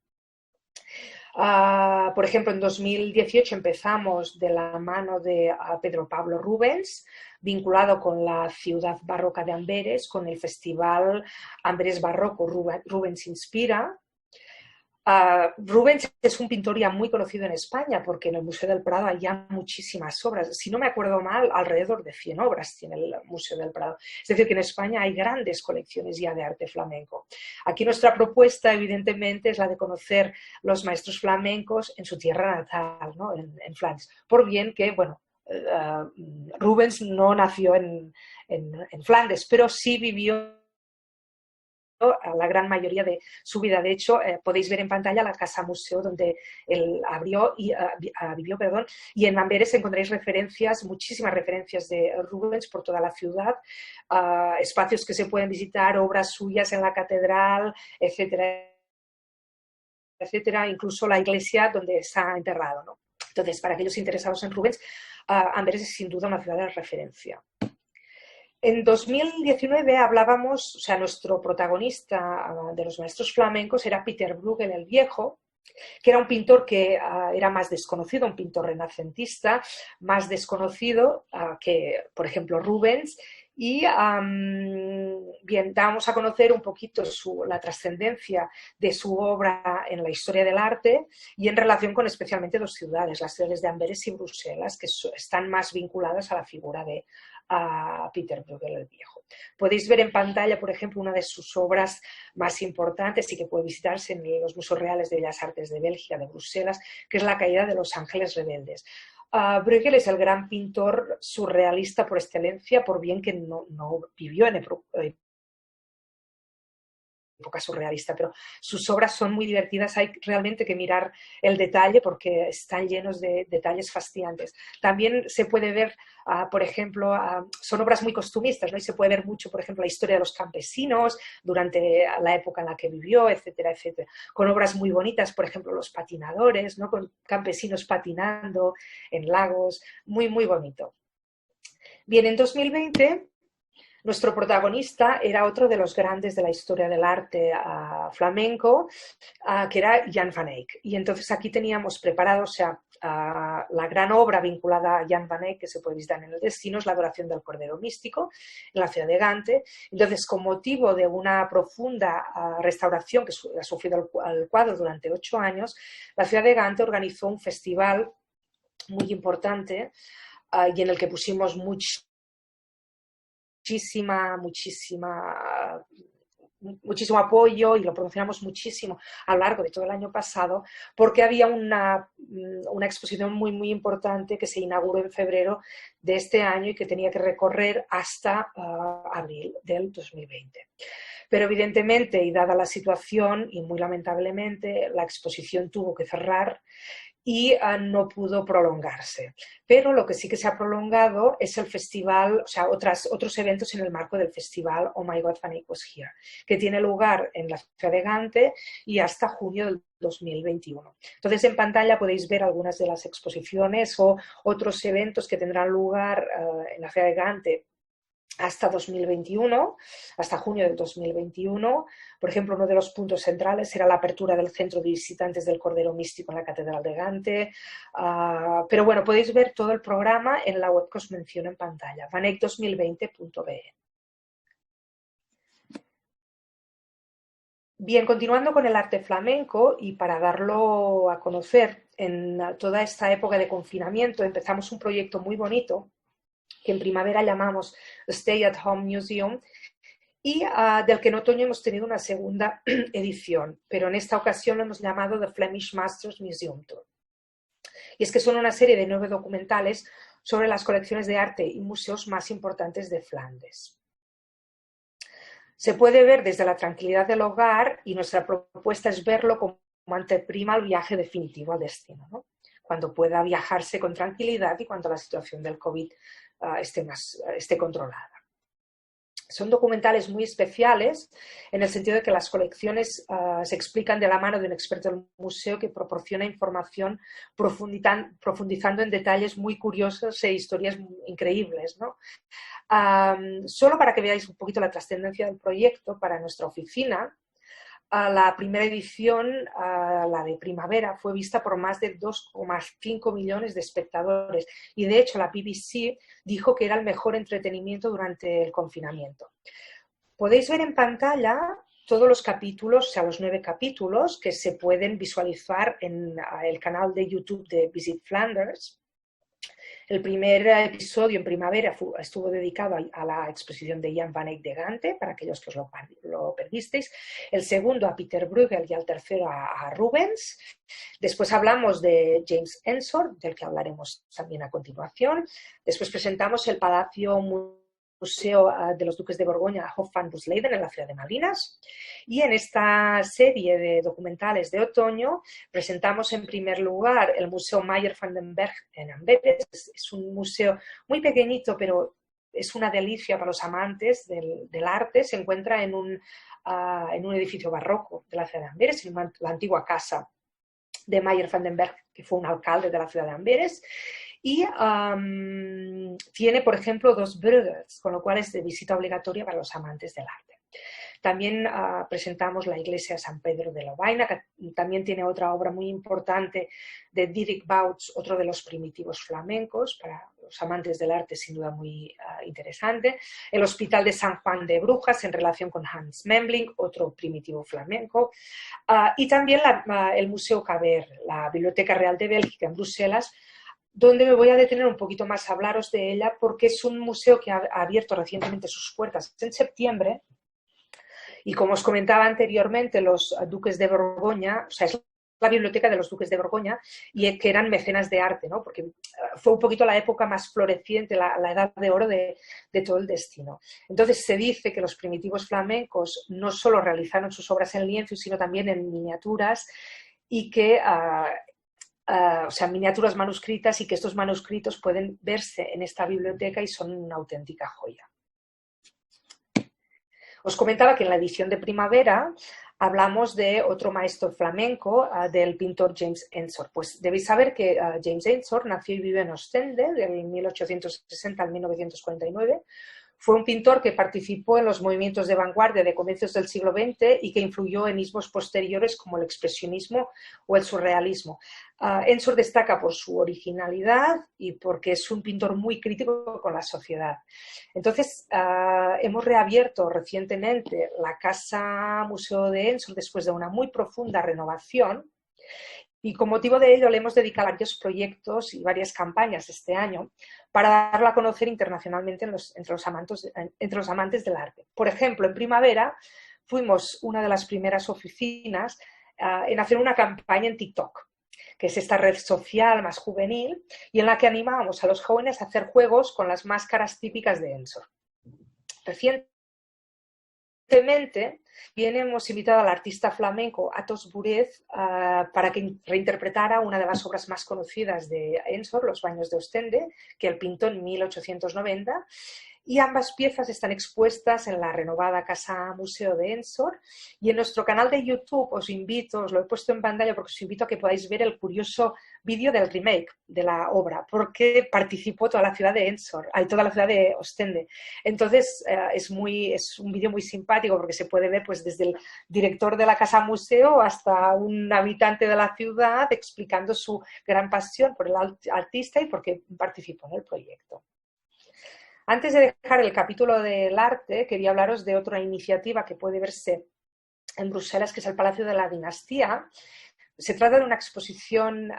Por ejemplo, en 2018 empezamos de la mano de Pedro Pablo Rubens, vinculado con la ciudad barroca de Amberes, con el festival Amberes Barroco Rubens Inspira. Rubens es un pintor ya muy conocido en España porque en el Museo del Prado hay ya muchísimas obras. Si no me acuerdo mal, alrededor de 100 obras tiene el Museo del Prado. Es decir, que en España hay grandes colecciones ya de arte flamenco. Aquí nuestra propuesta, evidentemente, es la de conocer los maestros flamencos en su tierra natal, ¿no? en Flandes. Por bien que, bueno, Rubens no nació en Flandes, pero sí vivió a la gran mayoría de su vida. De hecho, podéis ver en pantalla la casa museo donde él vivió, y en Amberes encontráis muchísimas referencias de Rubens por toda la ciudad, espacios que se pueden visitar, obras suyas en la catedral, etcétera, etcétera, incluso la iglesia donde está enterrado, ¿no? Entonces, para aquellos interesados en Rubens, Amberes es sin duda una ciudad de referencia. En 2019 hablábamos, o sea, nuestro protagonista de los maestros flamencos era Peter Bruegel el Viejo, que era un pintor que era más desconocido, un pintor renacentista, más desconocido que, por ejemplo, Rubens. Y bien, damos a conocer un poquito la trascendencia de su obra en la historia del arte y en relación con especialmente 2 ciudades, las ciudades de Amberes y Bruselas, que están más vinculadas a la figura de Peter Bruegel el Viejo. Podéis ver en pantalla, por ejemplo, una de sus obras más importantes y que puede visitarse en los Museos Reales de Bellas Artes de Bélgica, de Bruselas, que es La caída de los ángeles rebeldes. Bruegel es el gran pintor surrealista por excelencia, por bien que no vivió en época surrealista, pero sus obras son muy divertidas, hay realmente que mirar el detalle porque están llenos de detalles fascinantes. También se puede ver, por ejemplo, son obras muy costumistas, ¿no? Y se puede ver mucho, por ejemplo, la historia de los campesinos durante la época en la que vivió, etcétera, etcétera. Con obras muy bonitas, por ejemplo, los patinadores, ¿no? Con campesinos patinando en lagos, muy, muy bonito. Bien, en 2020... nuestro protagonista era otro de los grandes de la historia del arte flamenco, que era Jan van Eyck. Y entonces aquí teníamos preparado, o sea, la gran obra vinculada a Jan van Eyck que se puede visitar en el destino es La adoración del Cordero Místico, en la ciudad de Gante. Entonces, con motivo de una profunda restauración que ha sufrido el cuadro durante 8 años, la ciudad de Gante organizó un festival muy importante y en el que pusimos muchísima muchísimo apoyo y lo promocionamos muchísimo a lo largo de todo el año pasado, porque había una exposición muy, muy importante que se inauguró en febrero de este año y que tenía que recorrer hasta abril del 2020. Pero evidentemente, y dada la situación, y muy lamentablemente, la exposición tuvo que cerrar y no pudo prolongarse. Pero lo que sí que se ha prolongado es el festival, o sea, otros eventos en el marco del festival Oh My God, Van Eyck Was Here, que tiene lugar en la ciudad de Gante y hasta junio del 2021. Entonces, en pantalla podéis ver algunas de las exposiciones o otros eventos que tendrán lugar en la ciudad de Gante hasta 2021, hasta junio del 2021. Por ejemplo, uno de los puntos centrales será la apertura del centro de visitantes del Cordero Místico en la Catedral de Gante. Pero bueno, podéis ver todo el programa en la web que os menciono en pantalla, vaneyck2020.be. Bien, continuando con el arte flamenco y para darlo a conocer en toda esta época de confinamiento, empezamos un proyecto muy bonito que en primavera llamamos Stay at Home Museum y del que en otoño hemos tenido una segunda edición, pero en esta ocasión lo hemos llamado The Flemish Masters Museum Tour. Y es que son una serie de 9 documentales sobre las colecciones de arte y museos más importantes de Flandes. Se puede ver desde la tranquilidad del hogar y nuestra propuesta es verlo como anteprima al viaje definitivo al destino, ¿no? Cuando pueda viajarse con tranquilidad y cuando la situación del COVID esté controlada. Son documentales muy especiales en el sentido de que las colecciones se explican de la mano de un experto del museo que proporciona información profundizando en detalles muy curiosos e historias increíbles, ¿no? Solo para que veáis un poquito la trascendencia del proyecto para nuestra oficina, la primera edición, la de primavera, fue vista por más de 2,5 millones de espectadores y de hecho la BBC dijo que era el mejor entretenimiento durante el confinamiento. Podéis ver en pantalla todos los capítulos, o sea, los 9 capítulos que se pueden visualizar en el canal de YouTube de Visit Flanders. El primer episodio en primavera estuvo dedicado a la exposición de Jan van Eyck de Gante, para aquellos que os lo perdisteis. El segundo a Peter Bruegel y el tercero a Rubens. Después hablamos de James Ensor, del que hablaremos también a continuación. Después presentamos el Palacio Museo de los Duques de Borgoña, Hof van Busleyden, en la ciudad de Malvinas. Y en esta serie de documentales de otoño presentamos en primer lugar el Museo Meyer van den Berg en Amberes. Es un museo muy pequeñito, pero es una delicia para los amantes del arte. Se encuentra en un edificio barroco de la ciudad de Amberes, en la antigua casa de Meyer van den Berg, que fue un alcalde de la ciudad de Amberes. Y tiene, por ejemplo, 2 Bruegels, con lo cual es de visita obligatoria para los amantes del arte. También presentamos la iglesia de San Pedro de Lovaina, que también tiene otra obra muy importante de Dirk Bouts, otro de los primitivos flamencos, para los amantes del arte sin duda muy interesante. El Hospital de San Juan de Brujas en relación con Hans Memling, otro primitivo flamenco. Y también el Museo Caber, la Biblioteca Real de Bélgica en Bruselas, donde me voy a detener un poquito más a hablaros de ella, porque es un museo que ha abierto recientemente sus puertas en septiembre. Y como os comentaba anteriormente, los duques de Borgoña, o sea, es la biblioteca de los duques de Borgoña, y que eran mecenas de arte, ¿no? Porque fue un poquito la época más floreciente, la edad de oro de todo el destino. Entonces se dice que los primitivos flamencos no solo realizaron sus obras en lienzo, sino también en miniaturas, y que o sea, miniaturas manuscritas, y que estos manuscritos pueden verse en esta biblioteca y son una auténtica joya. Os comentaba que en la edición de primavera hablamos de otro maestro flamenco, del pintor James Ensor. Pues debéis saber que James Ensor nació y vive en Ostende de 1860 al 1949. Fue un pintor que participó en los movimientos de vanguardia de comienzos del siglo XX y que influyó en ismos posteriores como el expresionismo o el surrealismo. Ensor destaca por su originalidad y porque es un pintor muy crítico con la sociedad. Entonces, hemos reabierto recientemente la Casa Museo de Ensor después de una muy profunda renovación. Y con motivo de ello le hemos dedicado varios proyectos y varias campañas este año para darlo a conocer internacionalmente entre los amantes del arte. Por ejemplo, en primavera fuimos una de las primeras oficinas en hacer una campaña en TikTok, que es esta red social más juvenil, y en la que animábamos a los jóvenes a hacer juegos con las máscaras típicas de Ensor. Recientemente bien hemos invitado al artista flamenco Atos Burez para que reinterpretara una de las obras más conocidas de Ensor, Los baños de Ostende, que él pintó en 1890, y ambas piezas están expuestas en la renovada Casa Museo de Ensor, y en nuestro canal de YouTube os lo he puesto en pantalla porque os invito a que podáis ver el curioso vídeo del remake de la obra, porque participó toda la ciudad de Ensor, toda la ciudad de Ostende. Entonces es un vídeo muy simpático porque se puede ver pues desde el director de la Casa Museo hasta un habitante de la ciudad explicando su gran pasión por el artista y por qué participó en el proyecto. Antes de dejar el capítulo del arte, quería hablaros de otra iniciativa que puede verse en Bruselas, que es el Palacio de la Dinastía. Se trata de una exposición,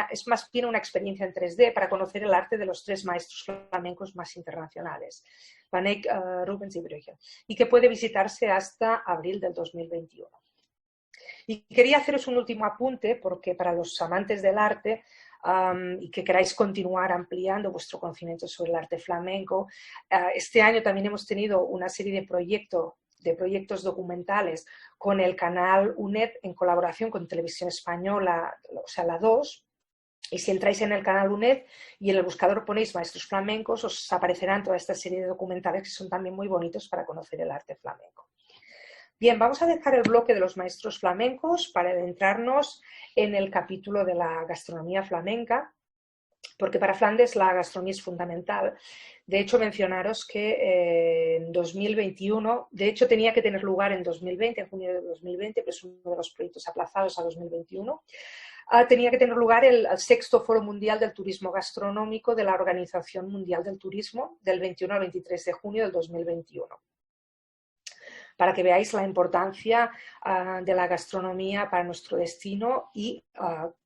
es más bien una experiencia en 3D para conocer el arte de los 3 maestros flamencos más internacionales, Van Eyck, Rubens y Bruegel, y que puede visitarse hasta abril del 2021. Y quería haceros un último apunte, porque para los amantes del arte y que queráis continuar ampliando vuestro conocimiento sobre el arte flamenco, este año también hemos tenido una serie de proyectos documentales con el canal UNED en colaboración con Televisión Española, o sea, la 2. Y si entráis en el canal UNED y en el buscador ponéis maestros flamencos, os aparecerán toda esta serie de documentales que son también muy bonitos para conocer el arte flamenco. Bien, vamos a dejar el bloque de los maestros flamencos para adentrarnos en el capítulo de la gastronomía flamenca, porque para Flandes la gastronomía es fundamental. De hecho, mencionaros que en 2021, de hecho tenía que tener lugar en 2020, en junio de 2020, pero es uno de los proyectos aplazados a 2021, tenía que tener lugar el 6º Foro Mundial del Turismo Gastronómico de la Organización Mundial del Turismo del 21 al 23 de junio del 2021. Para que veáis la importancia de la gastronomía para nuestro destino y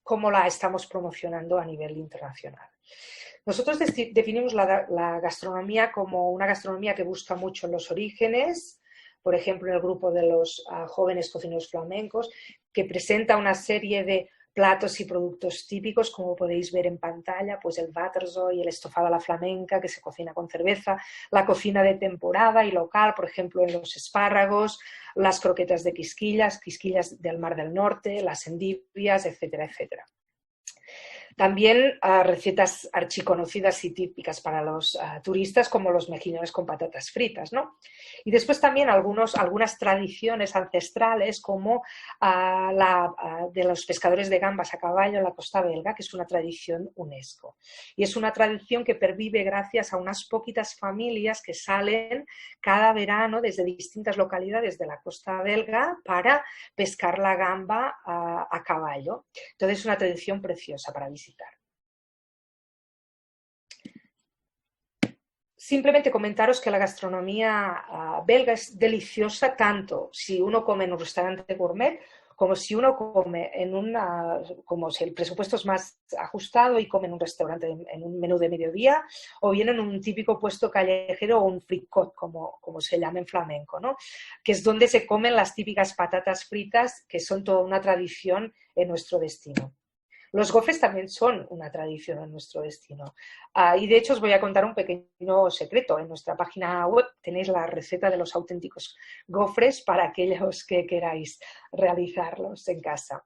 cómo la estamos promocionando a nivel internacional. Nosotros definimos la gastronomía como una gastronomía que busca mucho en los orígenes, por ejemplo, en el grupo de los jóvenes cocineros flamencos, que presenta una serie de platos y productos típicos, como podéis ver en pantalla, pues el waterzooi, el estofado a la flamenca, que se cocina con cerveza, la cocina de temporada y local, por ejemplo, en los espárragos, las croquetas de quisquillas del Mar del Norte, las endivias, etcétera, etcétera. También recetas archiconocidas y típicas para los turistas, como los mejillones con patatas fritas, ¿no? Y después también algunas tradiciones ancestrales, como de los pescadores de gambas a caballo en la costa belga, que es una tradición UNESCO. Y es una tradición que pervive gracias a unas poquitas familias que salen cada verano desde distintas localidades de la costa belga para pescar la gamba a caballo. Entonces es una tradición preciosa para visitar. Simplemente comentaros que la gastronomía belga es deliciosa tanto si uno come en un restaurante gourmet como si uno come como si el presupuesto es más ajustado y come en un restaurante en un menú de mediodía, o bien en un típico puesto callejero o un fricot, como se llama en flamenco, ¿no? Que es donde se comen las típicas patatas fritas, que son toda una tradición en nuestro destino. Los gofres también son una tradición en nuestro destino. Y de hecho os voy a contar un pequeño secreto. En nuestra página web tenéis la receta de los auténticos gofres para aquellos que queráis realizarlos en casa.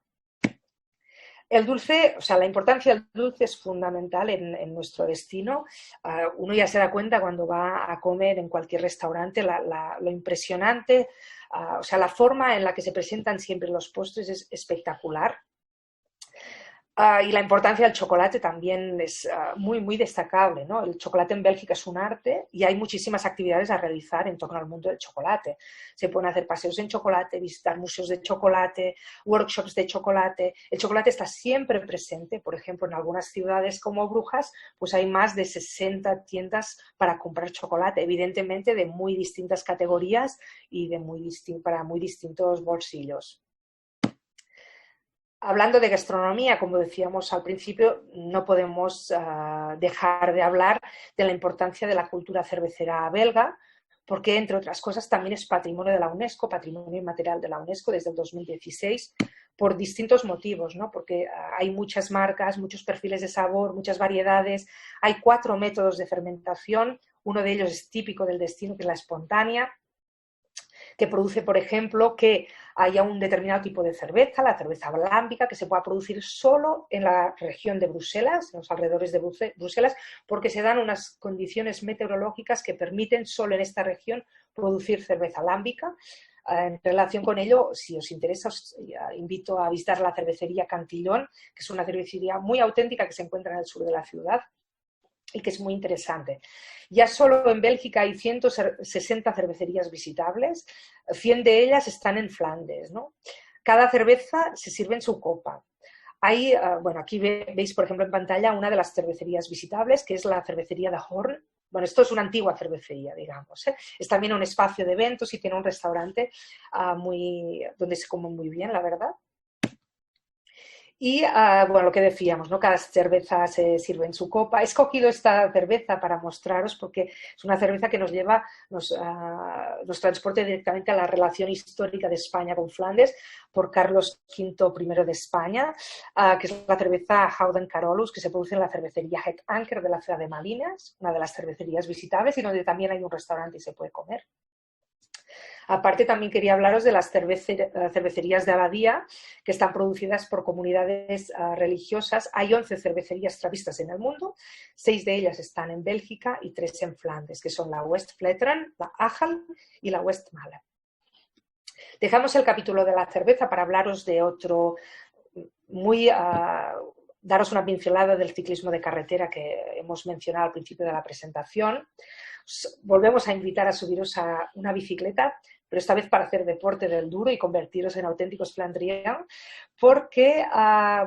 El dulce, o sea, la importancia del dulce es fundamental en nuestro destino. Uno ya se da cuenta cuando va a comer en cualquier restaurante lo impresionante, o sea, la forma en la que se presentan siempre los postres es espectacular. Y la importancia del chocolate también es muy, muy destacable, ¿no? El chocolate en Bélgica es un arte y hay muchísimas actividades a realizar en torno al mundo del chocolate. Se pueden hacer paseos en chocolate, visitar museos de chocolate, workshops de chocolate. El chocolate está siempre presente. Por ejemplo, en algunas ciudades como Brujas, pues hay más de 60 tiendas para comprar chocolate, evidentemente de muy distintas categorías y para muy distintos bolsillos. Hablando de gastronomía, como decíamos al principio, no podemos dejar de hablar de la importancia de la cultura cervecera belga, porque, entre otras cosas, también es patrimonio de la UNESCO, patrimonio inmaterial de la UNESCO desde el 2016, por distintos motivos, ¿no? Porque hay muchas marcas, muchos perfiles de sabor, muchas variedades, hay 4 métodos de fermentación, uno de ellos es típico del destino, que es la espontánea, que produce, por ejemplo, que haya un determinado tipo de cerveza, la cerveza alámbica, que se pueda producir solo en la región de Bruselas, en los alrededores de Bruselas, porque se dan unas condiciones meteorológicas que permiten solo en esta región producir cerveza alámbica. En relación con ello, si os interesa, os invito a visitar la cervecería Cantillón, que es una cervecería muy auténtica que se encuentra en el sur de la ciudad y que es muy interesante. Ya solo en Bélgica hay 160 cervecerías visitables, 100 de ellas están en Flandes, ¿no? Cada cerveza se sirve en su copa. Hay, bueno, aquí veis, por ejemplo, en pantalla una de las cervecerías visitables, que es la cervecería de Horn. Bueno, esto es una antigua cervecería, digamos, ¿eh? Es también un espacio de eventos y tiene un restaurante donde se come muy bien, la verdad. Y, bueno, lo que decíamos, ¿no? Cada cerveza se sirve en su copa. He escogido esta cerveza para mostraros porque es una cerveza que nos lleva, nos transporta directamente a la relación histórica de España con Flandes por Carlos V I de España, que es la cerveza Houden Carolus, que se produce en la cervecería Het Anker de la ciudad de Malines, una de las cervecerías visitables y donde también hay un restaurante y se puede comer. Aparte, también quería hablaros de las cervecerías de Abadía, que están producidas por comunidades religiosas. Hay 11 cervecerías trapistas en el mundo, 6 de ellas están en Bélgica y 3 en Flandes, que son la West Vleteren, la Achel y la West Male. Dejamos el capítulo de la cerveza para hablaros de otro daros una pincelada del ciclismo de carretera que hemos mencionado al principio de la presentación. Volvemos a invitar a subiros a una bicicleta, pero esta vez para hacer deporte del duro y convertiros en auténticos flandrians, porque,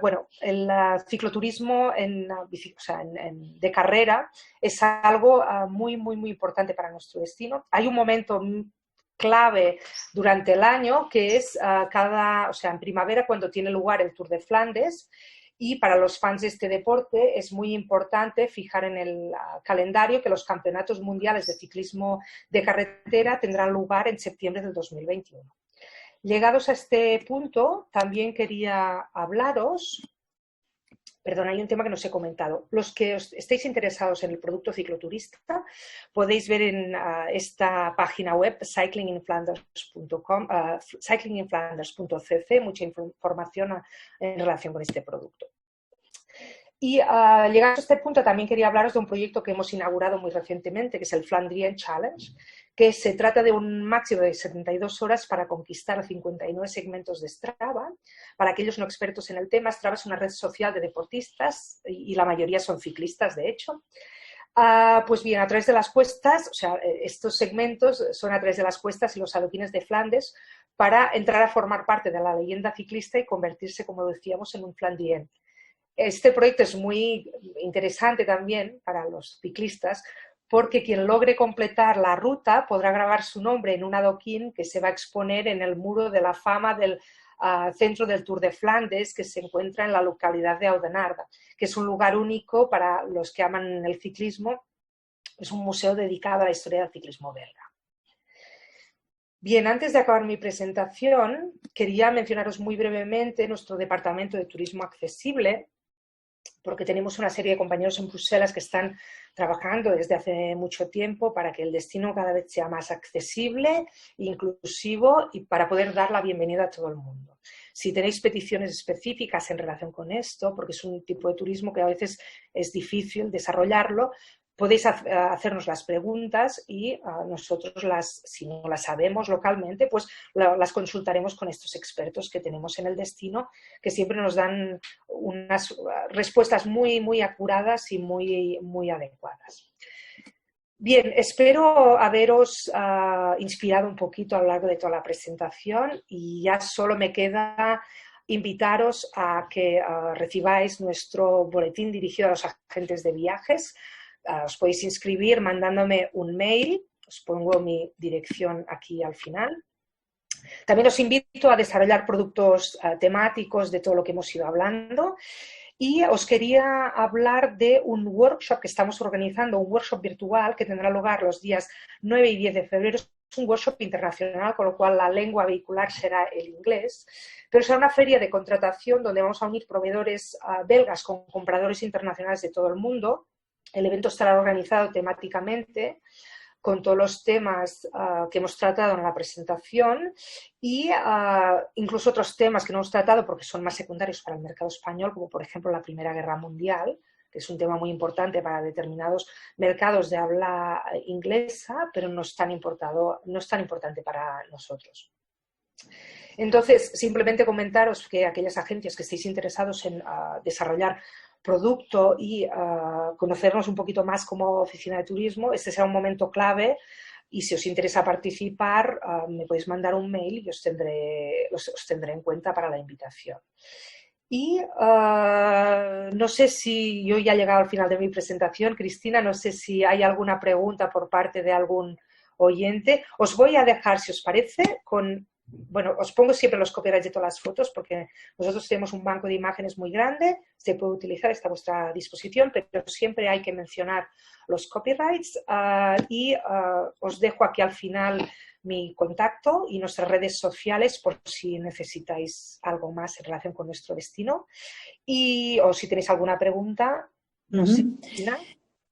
bueno, el cicloturismo de carrera es algo muy, muy, muy importante para nuestro destino. Hay un momento clave durante el año que es en primavera, cuando tiene lugar el Tour de Flandes. Y para los fans de este deporte es muy importante fijar en el calendario que los campeonatos mundiales de ciclismo de carretera tendrán lugar en septiembre del 2021. Llegados a este punto, también quería hablaros, perdón, hay un tema que no os he comentado. Los que estéis interesados en el producto cicloturista, podéis ver en esta página web cyclinginflanders.com, cyclinginflanders.cc, mucha información en relación con este producto. Y llegado a este punto también quería hablaros de un proyecto que hemos inaugurado muy recientemente, que es el Flandrien Challenge, que se trata de un máximo de 72 horas para conquistar 59 segmentos de Strava. Para aquellos no expertos en el tema, Strava es una red social de deportistas y la mayoría son ciclistas, de hecho. Pues bien, a través de las cuestas, o sea, estos segmentos son a través de las cuestas y los adoquines de Flandes para entrar a formar parte de la leyenda ciclista y convertirse, como decíamos, en un Flandrien. Este proyecto es muy interesante también para los ciclistas porque quien logre completar la ruta podrá grabar su nombre en un adoquín que se va a exponer en el muro de la fama del centro del Tour de Flandes, que se encuentra en la localidad de Oudenaarde, que es un lugar único para los que aman el ciclismo. Es un museo dedicado a la historia del ciclismo belga. Bien, antes de acabar mi presentación, quería mencionaros muy brevemente nuestro departamento de turismo accesible, porque tenemos una serie de compañeros en Bruselas que están trabajando desde hace mucho tiempo para que el destino cada vez sea más accesible, inclusivo y para poder dar la bienvenida a todo el mundo. Si tenéis peticiones específicas en relación con esto, porque es un tipo de turismo que a veces es difícil desarrollarlo, podéis hacernos las preguntas y nosotros, si no las sabemos localmente, pues las consultaremos con estos expertos que tenemos en el destino, que siempre nos dan unas respuestas muy, muy acuradas y muy, muy adecuadas. Bien, espero haberos inspirado un poquito a lo largo de toda la presentación y ya solo me queda invitaros a que recibáis nuestro boletín dirigido a los agentes de viajes. Os podéis inscribir mandándome un mail, os pongo mi dirección aquí al final. También os invito a desarrollar productos temáticos de todo lo que hemos ido hablando Y os quería hablar de un workshop que estamos organizando, un workshop virtual que tendrá lugar los días 9 y 10 de febrero. Es un workshop internacional, con lo cual la lengua vehicular será el inglés, pero será una feria de contratación donde vamos a unir proveedores belgas con compradores internacionales de todo el mundo. El evento estará organizado temáticamente con todos los temas que hemos tratado en la presentación y incluso otros temas que no hemos tratado porque son más secundarios para el mercado español, como por ejemplo la Primera Guerra Mundial, que es un tema muy importante para determinados mercados de habla inglesa, pero no es tan importante para nosotros. Entonces, simplemente comentaros que aquellas agencias que estéis interesados en desarrollar producto y conocernos un poquito más como oficina de turismo, este será un momento clave y si os interesa participar me podéis mandar un mail y os tendré en cuenta para la invitación. Y no sé si yo ya he llegado al final de mi presentación, Cristina, no sé si hay alguna pregunta por parte de algún oyente. Os voy a dejar, si os parece, bueno, os pongo siempre los copyrights de todas las fotos porque nosotros tenemos un banco de imágenes muy grande, se puede utilizar, está a vuestra disposición, pero siempre hay que mencionar los copyrights y os dejo aquí al final mi contacto y nuestras redes sociales por si necesitáis algo más en relación con nuestro destino o si tenéis alguna pregunta, no sé, Cristina.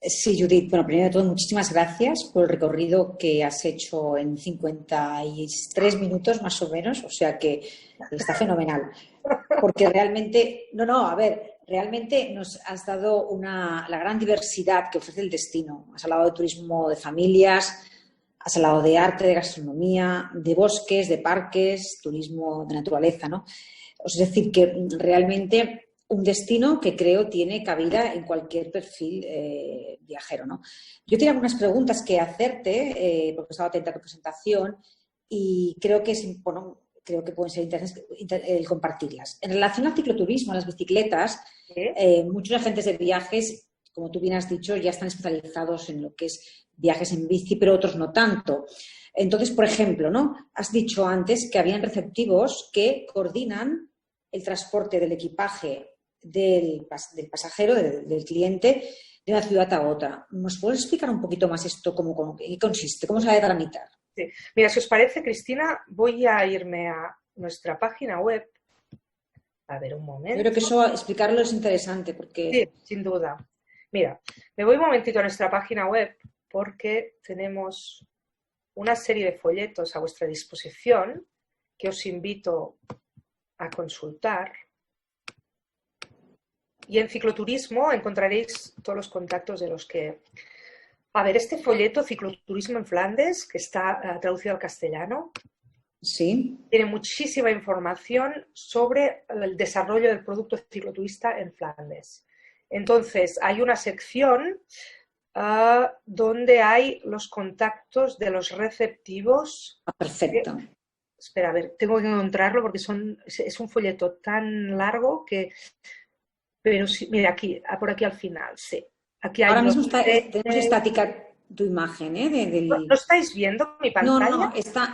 Sí, Judith. Bueno, primero de todo, muchísimas gracias por el recorrido que has hecho en 53 minutos más o menos, o sea que está fenomenal. Porque realmente, realmente nos has dado la gran diversidad que ofrece el destino. Has hablado de turismo de familias, has hablado de arte, de gastronomía, de bosques, de parques, turismo de naturaleza, ¿no? Es decir, que realmente un destino que creo tiene cabida en cualquier perfil viajero, ¿no? Yo tenía algunas preguntas que hacerte, porque estaba atenta a tu presentación y creo que creo que pueden ser interesantes el compartirlas. En relación al cicloturismo, a las bicicletas, muchos agentes de viajes, como tú bien has dicho, ya están especializados en lo que es viajes en bici, pero otros no tanto. Entonces, por ejemplo, ¿no? Has dicho antes que habían receptivos que coordinan el transporte del equipaje del pasajero, del cliente, de una ciudad a otra. ¿Nos puedes explicar un poquito más esto, qué consiste, cómo se ha de tramitar? Sí. Mira, si os parece, Cristina, voy a irme a nuestra página web. A ver, un momento. Yo creo que eso, explicarlo es interesante porque... Sí, sin duda. Mira, me voy un momentito a nuestra página web porque tenemos una serie de folletos a vuestra disposición que os invito a consultar. Y en cicloturismo encontraréis todos los contactos de los que... A ver, este folleto, Cicloturismo en Flandes, que está traducido al castellano, sí, tiene muchísima información sobre el desarrollo del producto cicloturista en Flandes. Entonces, hay una sección donde hay los contactos de los receptivos. perfecto. Espera, a ver, tengo que encontrarlo porque es un folleto tan largo que... Pero sí, mira, por aquí al final, sí. Aquí hay ahora mismo tenemos estática tu imagen, ¿eh? ¿No estáis viendo mi pantalla? No, está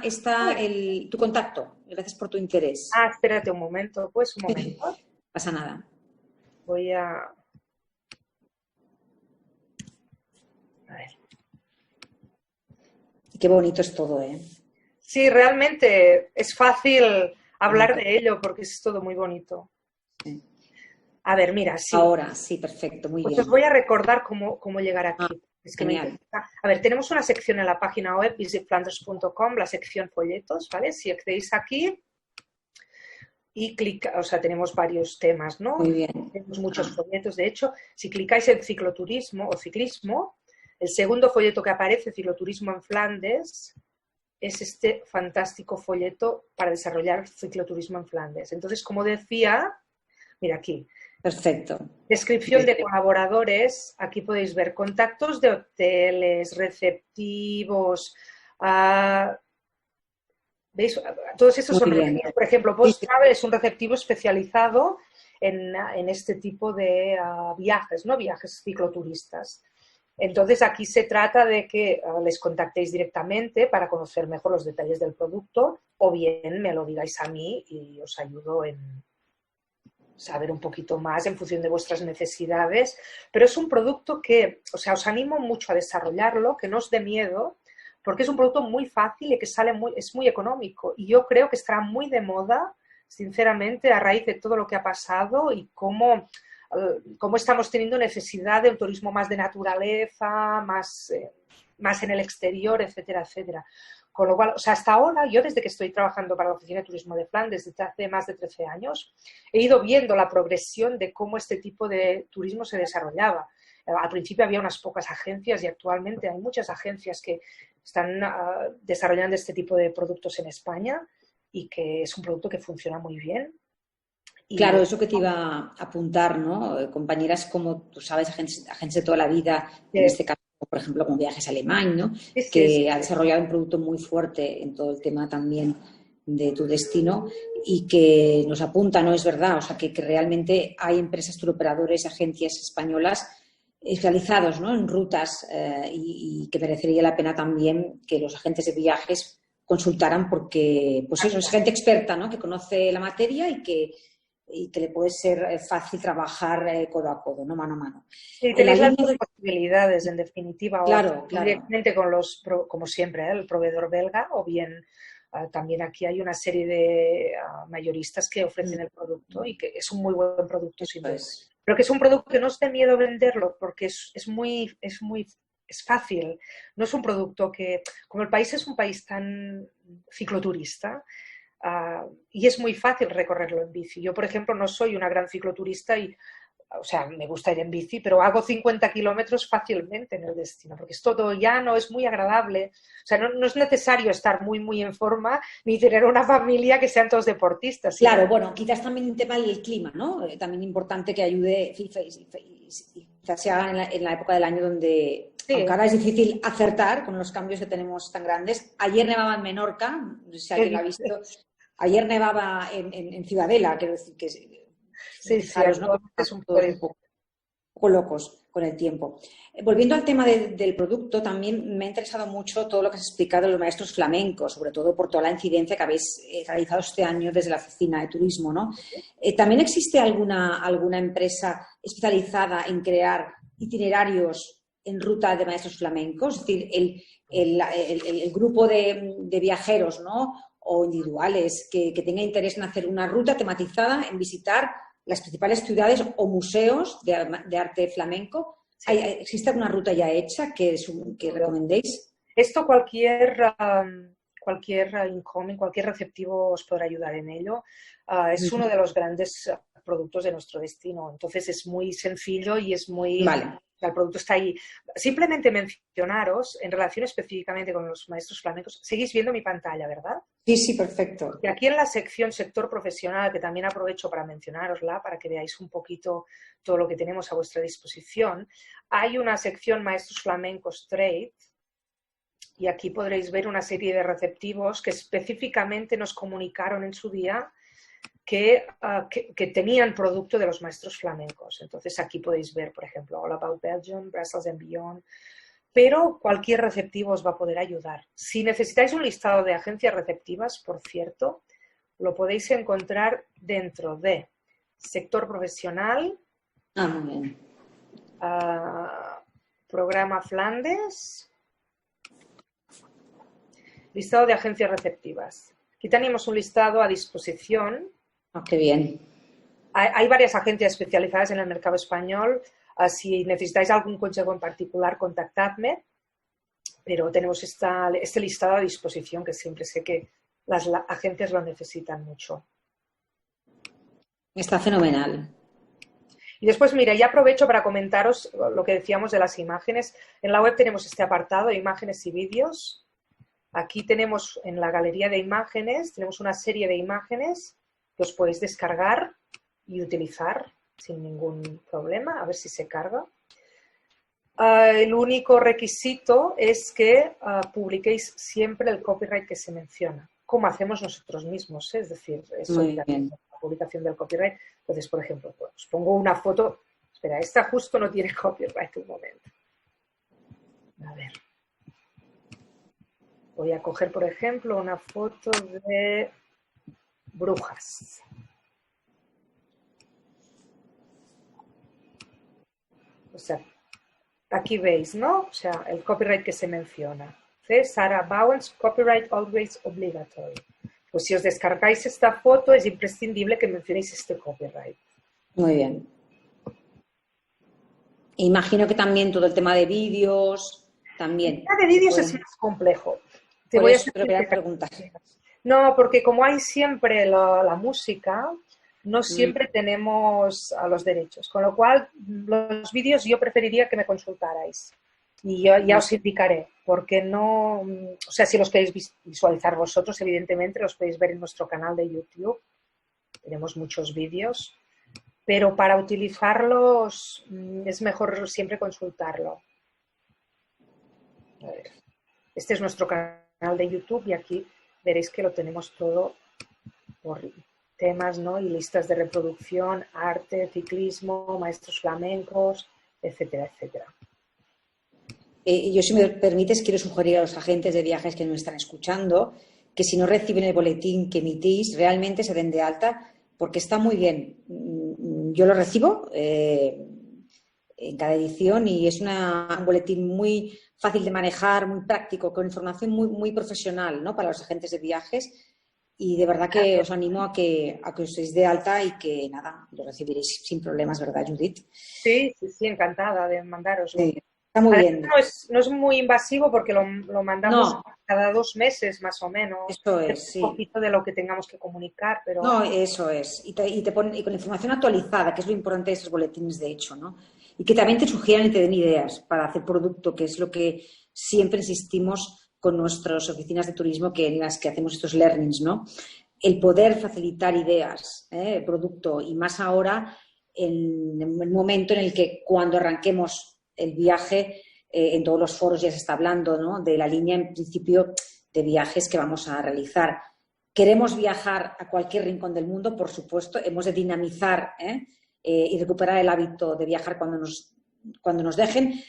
tu contacto. Gracias por tu interés. Espérate un momento, pues un momento. Pasa nada. Voy a... A ver. Qué bonito es todo, ¿eh? Sí, realmente es fácil hablar de ello porque es todo muy bonito. Sí. A ver, mira, sí. Ahora, sí, perfecto, muy bien. Os voy a recordar cómo llegar aquí. Es que genial. A ver, tenemos una sección en la página web visitflanders.com, la sección folletos, ¿vale? Si accedéis aquí y tenemos varios temas, ¿no? Muy bien. Tenemos muchos folletos. De hecho, si clicáis en cicloturismo o ciclismo, el segundo folleto que aparece, Cicloturismo en Flandes, es este fantástico folleto para desarrollar cicloturismo en Flandes. Entonces, como decía, mira aquí. Perfecto. Descripción de colaboradores. Aquí podéis ver contactos de hoteles, receptivos. ¿Veis? Todos estos son receptivos. Por ejemplo, PostTravel es un receptivo especializado en este tipo de viajes, ¿no? Viajes cicloturistas. Entonces, aquí se trata de que les contactéis directamente para conocer mejor los detalles del producto o bien me lo digáis a mí y os ayudo en saber un poquito más en función de vuestras necesidades, pero es un producto que, o sea, os animo mucho a desarrollarlo, que no os dé miedo, porque es un producto muy fácil y que es muy económico. Y yo creo que estará muy de moda, sinceramente, a raíz de todo lo que ha pasado y cómo estamos teniendo necesidad de un turismo más de naturaleza, más en el exterior, etcétera, etcétera. Con lo cual, o sea, hasta ahora, yo desde que estoy trabajando para la Oficina de Turismo de Flandes, desde hace más de 13 años, he ido viendo la progresión de cómo este tipo de turismo se desarrollaba. Al principio había unas pocas agencias y actualmente hay muchas agencias que están desarrollando este tipo de productos en España y que es un producto que funciona muy bien. Claro, eso que te iba a apuntar, ¿no? Compañeras como tú sabes, agentes de toda la vida, en este caso, por ejemplo, como Viajes Alemán, ¿no? Que ha desarrollado un producto muy fuerte en todo el tema también de tu destino y que nos apunta, ¿no? Es verdad, o sea, que realmente hay empresas turoperadores, agencias españolas especializados, ¿no? En rutas y que merecería la pena también que los agentes de viajes consultaran porque, pues eso, es gente experta, ¿no? Que conoce la materia y que le puede ser fácil trabajar codo a codo, no mano a mano. Sí, tenéis las dos posibilidades, en definitiva, claro, o directamente con como siempre, el proveedor belga, o bien también aquí hay una serie de mayoristas que ofrecen el producto y que es un muy buen producto, sin duda. Pero que es un producto que no os dé miedo venderlo porque es fácil. No es un producto que, como el país es un país tan cicloturista, y es muy fácil recorrerlo en bici. Yo, por ejemplo, no soy una gran cicloturista o sea, me gusta ir en bici, pero hago 50 kilómetros fácilmente en el destino, porque es todo llano, es muy agradable. O sea, no es necesario estar muy, muy en forma ni tener una familia que sean todos deportistas. Claro, ¿sí? Bueno, quizás también un tema del clima, ¿no? También importante que ayude, quizás sea en la época del año donde, sí, aunque ahora es difícil acertar con los cambios que tenemos tan grandes. Ayer nevaba en Menorca, no sé si alguien lo ha visto. Ayer nevaba en Ciudadela, quiero decir que sí, fijaros, ¿no? Es un poco locos con el tiempo. Volviendo al tema del producto, también me ha interesado mucho todo lo que has explicado de los maestros flamencos, sobre todo por toda la incidencia que habéis realizado este año desde la Oficina de Turismo, ¿no? ¿También existe alguna empresa especializada en crear itinerarios en ruta de maestros flamencos? Es decir, el grupo de viajeros, ¿no? O individuales que tenga interés en hacer una ruta tematizada, en visitar las principales ciudades o museos de arte flamenco. Sí. ¿Existe alguna ruta ya hecha que recomendéis? Esto cualquier incoming, cualquier receptivo os podrá ayudar en ello. Es uno de los grandes productos de nuestro destino. Entonces es muy sencillo y es muy... Vale. El producto está ahí. Simplemente mencionaros, en relación específicamente con los maestros flamencos, seguís viendo mi pantalla, ¿verdad? Sí, sí, perfecto. Y aquí en la sección sector profesional, que también aprovecho para mencionarosla, para que veáis un poquito todo lo que tenemos a vuestra disposición, hay una sección maestros flamencos trade, y aquí podréis ver una serie de receptivos que específicamente nos comunicaron en su día que tenían producto de los maestros flamencos. Entonces aquí podéis ver, por ejemplo, All About Belgium, Brussels and Beyond, pero cualquier receptivo os va a poder ayudar. Si necesitáis un listado de agencias receptivas, por cierto, lo podéis encontrar dentro de sector profesional, muy bien. Programa Flandes, listado de agencias receptivas. Aquí tenemos un listado a disposición. Qué bien. Hay varias agencias especializadas en el mercado español. Si necesitáis algún consejo en particular, contactadme. Pero tenemos este listado a disposición, que siempre sé que las agencias lo necesitan mucho. Está fenomenal. Y después, mira, ya aprovecho para comentaros lo que decíamos de las imágenes. En la web tenemos este apartado de imágenes y vídeos. Aquí tenemos en la galería de imágenes, tenemos una serie de imágenes que os podéis descargar y utilizar sin ningún problema. A ver si se carga. El único requisito es que publiquéis siempre el copyright que se menciona, como hacemos nosotros mismos, ¿eh? Es decir, es obligatoria la publicación del copyright. Entonces, por ejemplo, pues, os pongo una foto. Espera, esta justo no tiene copyright, un momento. A ver. Voy a coger, por ejemplo, una foto de Brujas. O sea, aquí veis, ¿no? O sea, el copyright que se menciona. Sarah Bowens, copyright always obligatory. Pues si os descargáis esta foto, es imprescindible que mencionéis este copyright. Muy bien. Imagino que también todo el tema de vídeos, también. El tema de vídeos es más complejo. Te Por voy a eso te voy a preguntar. No, porque como hay siempre la música, no siempre tenemos los derechos. Con lo cual, los vídeos yo preferiría que me consultarais. Y yo ya os indicaré, porque no... O sea, si los queréis visualizar vosotros, evidentemente los podéis ver en nuestro canal de YouTube. Tenemos muchos vídeos. Pero para utilizarlos es mejor siempre consultarlo. A ver. Este es nuestro canal de YouTube y aquí veréis que lo tenemos todo por temas, ¿no? Y listas de reproducción, arte, ciclismo, maestros flamencos, etcétera, etcétera. Yo, si me permites, quiero sugerir a los agentes de viajes que nos están escuchando que si no reciben el boletín que emitís, realmente se den de alta, porque está muy bien. Yo lo recibo en cada edición y es un boletín muy fácil de manejar, muy práctico, con información muy, muy profesional, ¿no? Para los agentes de viajes. Y de verdad que os animo a que os deis de alta y que, nada, lo recibiréis sin problemas, ¿verdad, Judith? Sí, encantada de mandároslo. Sí, está muy bien. No es muy invasivo porque lo mandamos cada 2 meses más o menos. Eso es, sí. Un poquito de lo que tengamos que comunicar, pero... No, eso es. Y con información actualizada, que es lo importante de estos boletines, de hecho, ¿no? Y que también te sugieran y te den ideas para hacer producto, que es lo que siempre insistimos con nuestras oficinas de turismo en las que hacemos estos learnings, ¿no? El poder facilitar ideas, producto, y más ahora en el momento en el que cuando arranquemos el viaje, en todos los foros ya se está hablando, ¿no? De la línea, en principio, de viajes que vamos a realizar. Queremos viajar a cualquier rincón del mundo, por supuesto, hemos de dinamizar y recuperar el hábito de viajar cuando nos dejen,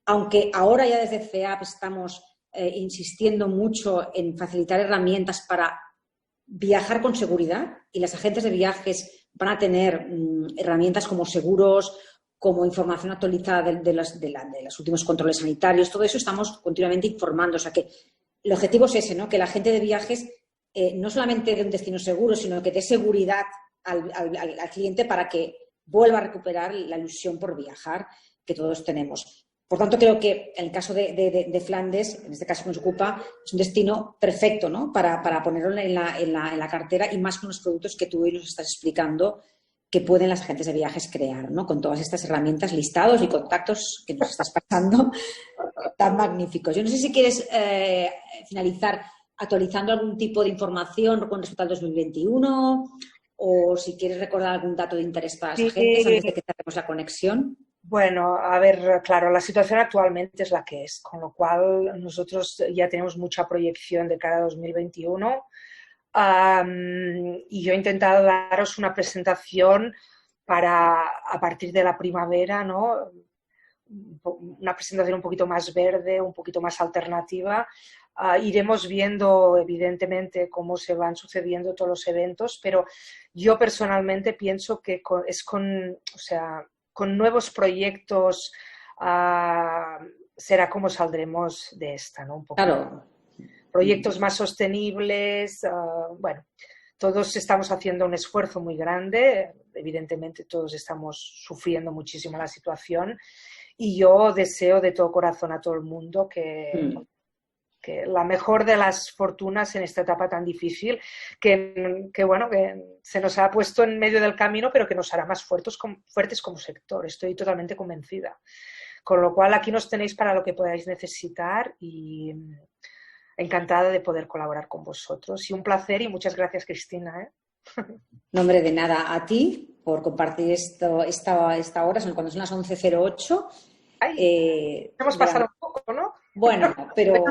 aunque ahora ya desde FEAP estamos insistiendo mucho en facilitar herramientas para viajar con seguridad, y las agentes de viajes van a tener herramientas como seguros, como información actualizada de los últimos controles sanitarios. Todo eso estamos continuamente informando. O sea que el objetivo es ese, ¿no? Que la agente de viajes no solamente dé un destino seguro, sino que dé seguridad al cliente para que vuelva a recuperar la ilusión por viajar que todos tenemos. Por tanto, creo que en el caso de Flandes, en este caso que nos ocupa, es un destino perfecto, ¿no? Para ponerlo en la cartera, y más con los productos que tú hoy nos estás explicando que pueden las agentes de viajes crear, ¿no? Con todas estas herramientas, listados y contactos que nos estás pasando tan magníficos. Yo no sé si quieres finalizar actualizando algún tipo de información con respecto al 2021, o si quieres recordar algún dato de interés para las agentes antes de que cerremos la conexión. Bueno, a ver, claro, la situación actualmente es la que es, con lo cual nosotros ya tenemos mucha proyección de cara a 2021 y yo he intentado daros una presentación a partir de la primavera, ¿no? Una presentación un poquito más verde, un poquito más alternativa. Iremos viendo, evidentemente, cómo se van sucediendo todos los eventos, pero yo personalmente pienso que con nuevos proyectos será como saldremos de esta, ¿no? Un poco. Claro. Proyectos más sostenibles, bueno, todos estamos haciendo un esfuerzo muy grande, evidentemente todos estamos sufriendo muchísimo la situación, y yo deseo de todo corazón a todo el mundo que la mejor de las fortunas en esta etapa tan difícil, que se nos ha puesto en medio del camino, pero que nos hará más fuertes como sector. Estoy totalmente convencida. Con lo cual, aquí nos tenéis para lo que podáis necesitar, y encantada de poder colaborar con vosotros. Y un placer, y muchas gracias, Cristina. No, hombre, de nada. A ti por compartir esta hora, cuando son las 11:08. Hemos pasado un poco, ¿no? Bueno, pero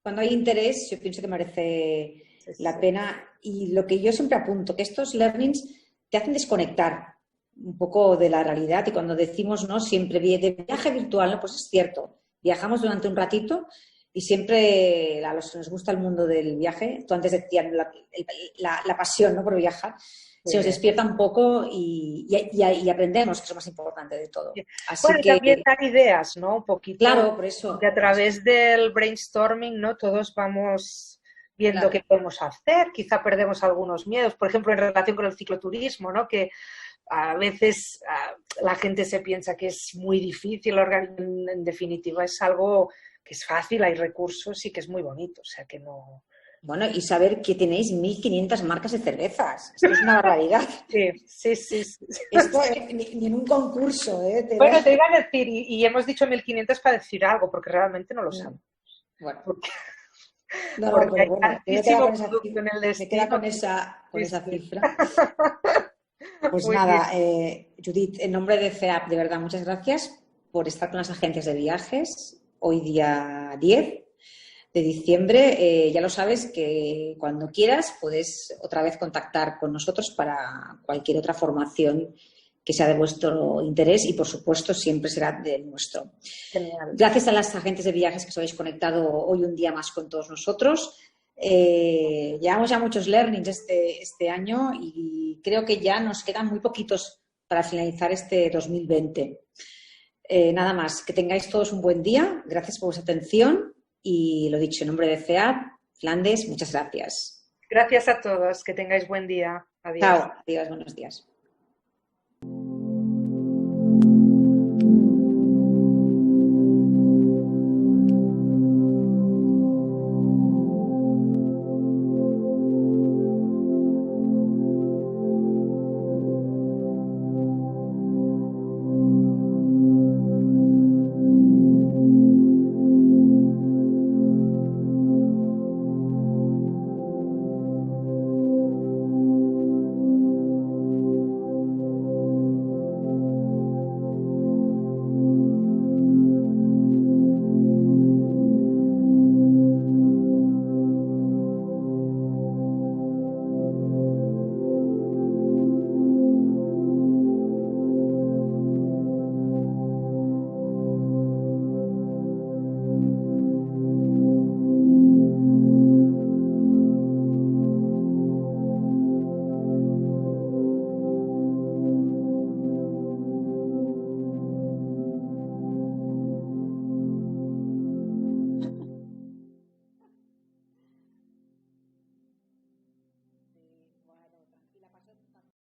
cuando hay interés, yo pienso que merece la pena. Y lo que yo siempre apunto, que estos learnings te hacen desconectar un poco de la realidad. Y cuando decimos, ¿no?, siempre de viaje virtual, ¿no?, pues es cierto. Viajamos durante un ratito, y siempre a los que nos gusta el mundo del viaje, tú antes decías la pasión, ¿no?, por viajar. se nos despierta un poco y aprendemos, que es lo más importante de todo. Así bueno, y también dar ideas, ¿no? Un poquito. Claro, por eso. Que a través del brainstorming, ¿no? Todos vamos viendo qué podemos hacer, quizá perdemos algunos miedos, por ejemplo, en relación con el cicloturismo, ¿no? Que a veces la gente se piensa que es muy difícil, en definitiva es algo que es fácil, hay recursos y que es muy bonito, o sea que no... Bueno, y saber que tenéis 1.500 marcas de cervezas. Esto es una barbaridad. Sí. Esto ni en un concurso, ¿eh? Bueno, te iba a decir, y hemos dicho 1.500 para decir algo, porque realmente no lo sabemos. Bueno. Porque pero bueno, me queda con esa cifra. Pues muy nada, Judith, en nombre de CEAP, de verdad, muchas gracias por estar con las agencias de viajes hoy día 10 de diciembre. Ya lo sabes que cuando quieras puedes otra vez contactar con nosotros para cualquier otra formación que sea de vuestro interés y, por supuesto, siempre será del nuestro. Genial. Gracias a las agentes de viajes que os habéis conectado hoy un día más con todos nosotros. Llevamos ya muchos learnings este año y creo que ya nos quedan muy poquitos para finalizar este 2020. Nada más, que tengáis todos un buen día. Gracias por vuestra atención y lo dicho, en nombre de CEAP, Flandes, muchas gracias. Gracias a todos, que tengáis buen día. Adiós. Chao, adiós, buenos días.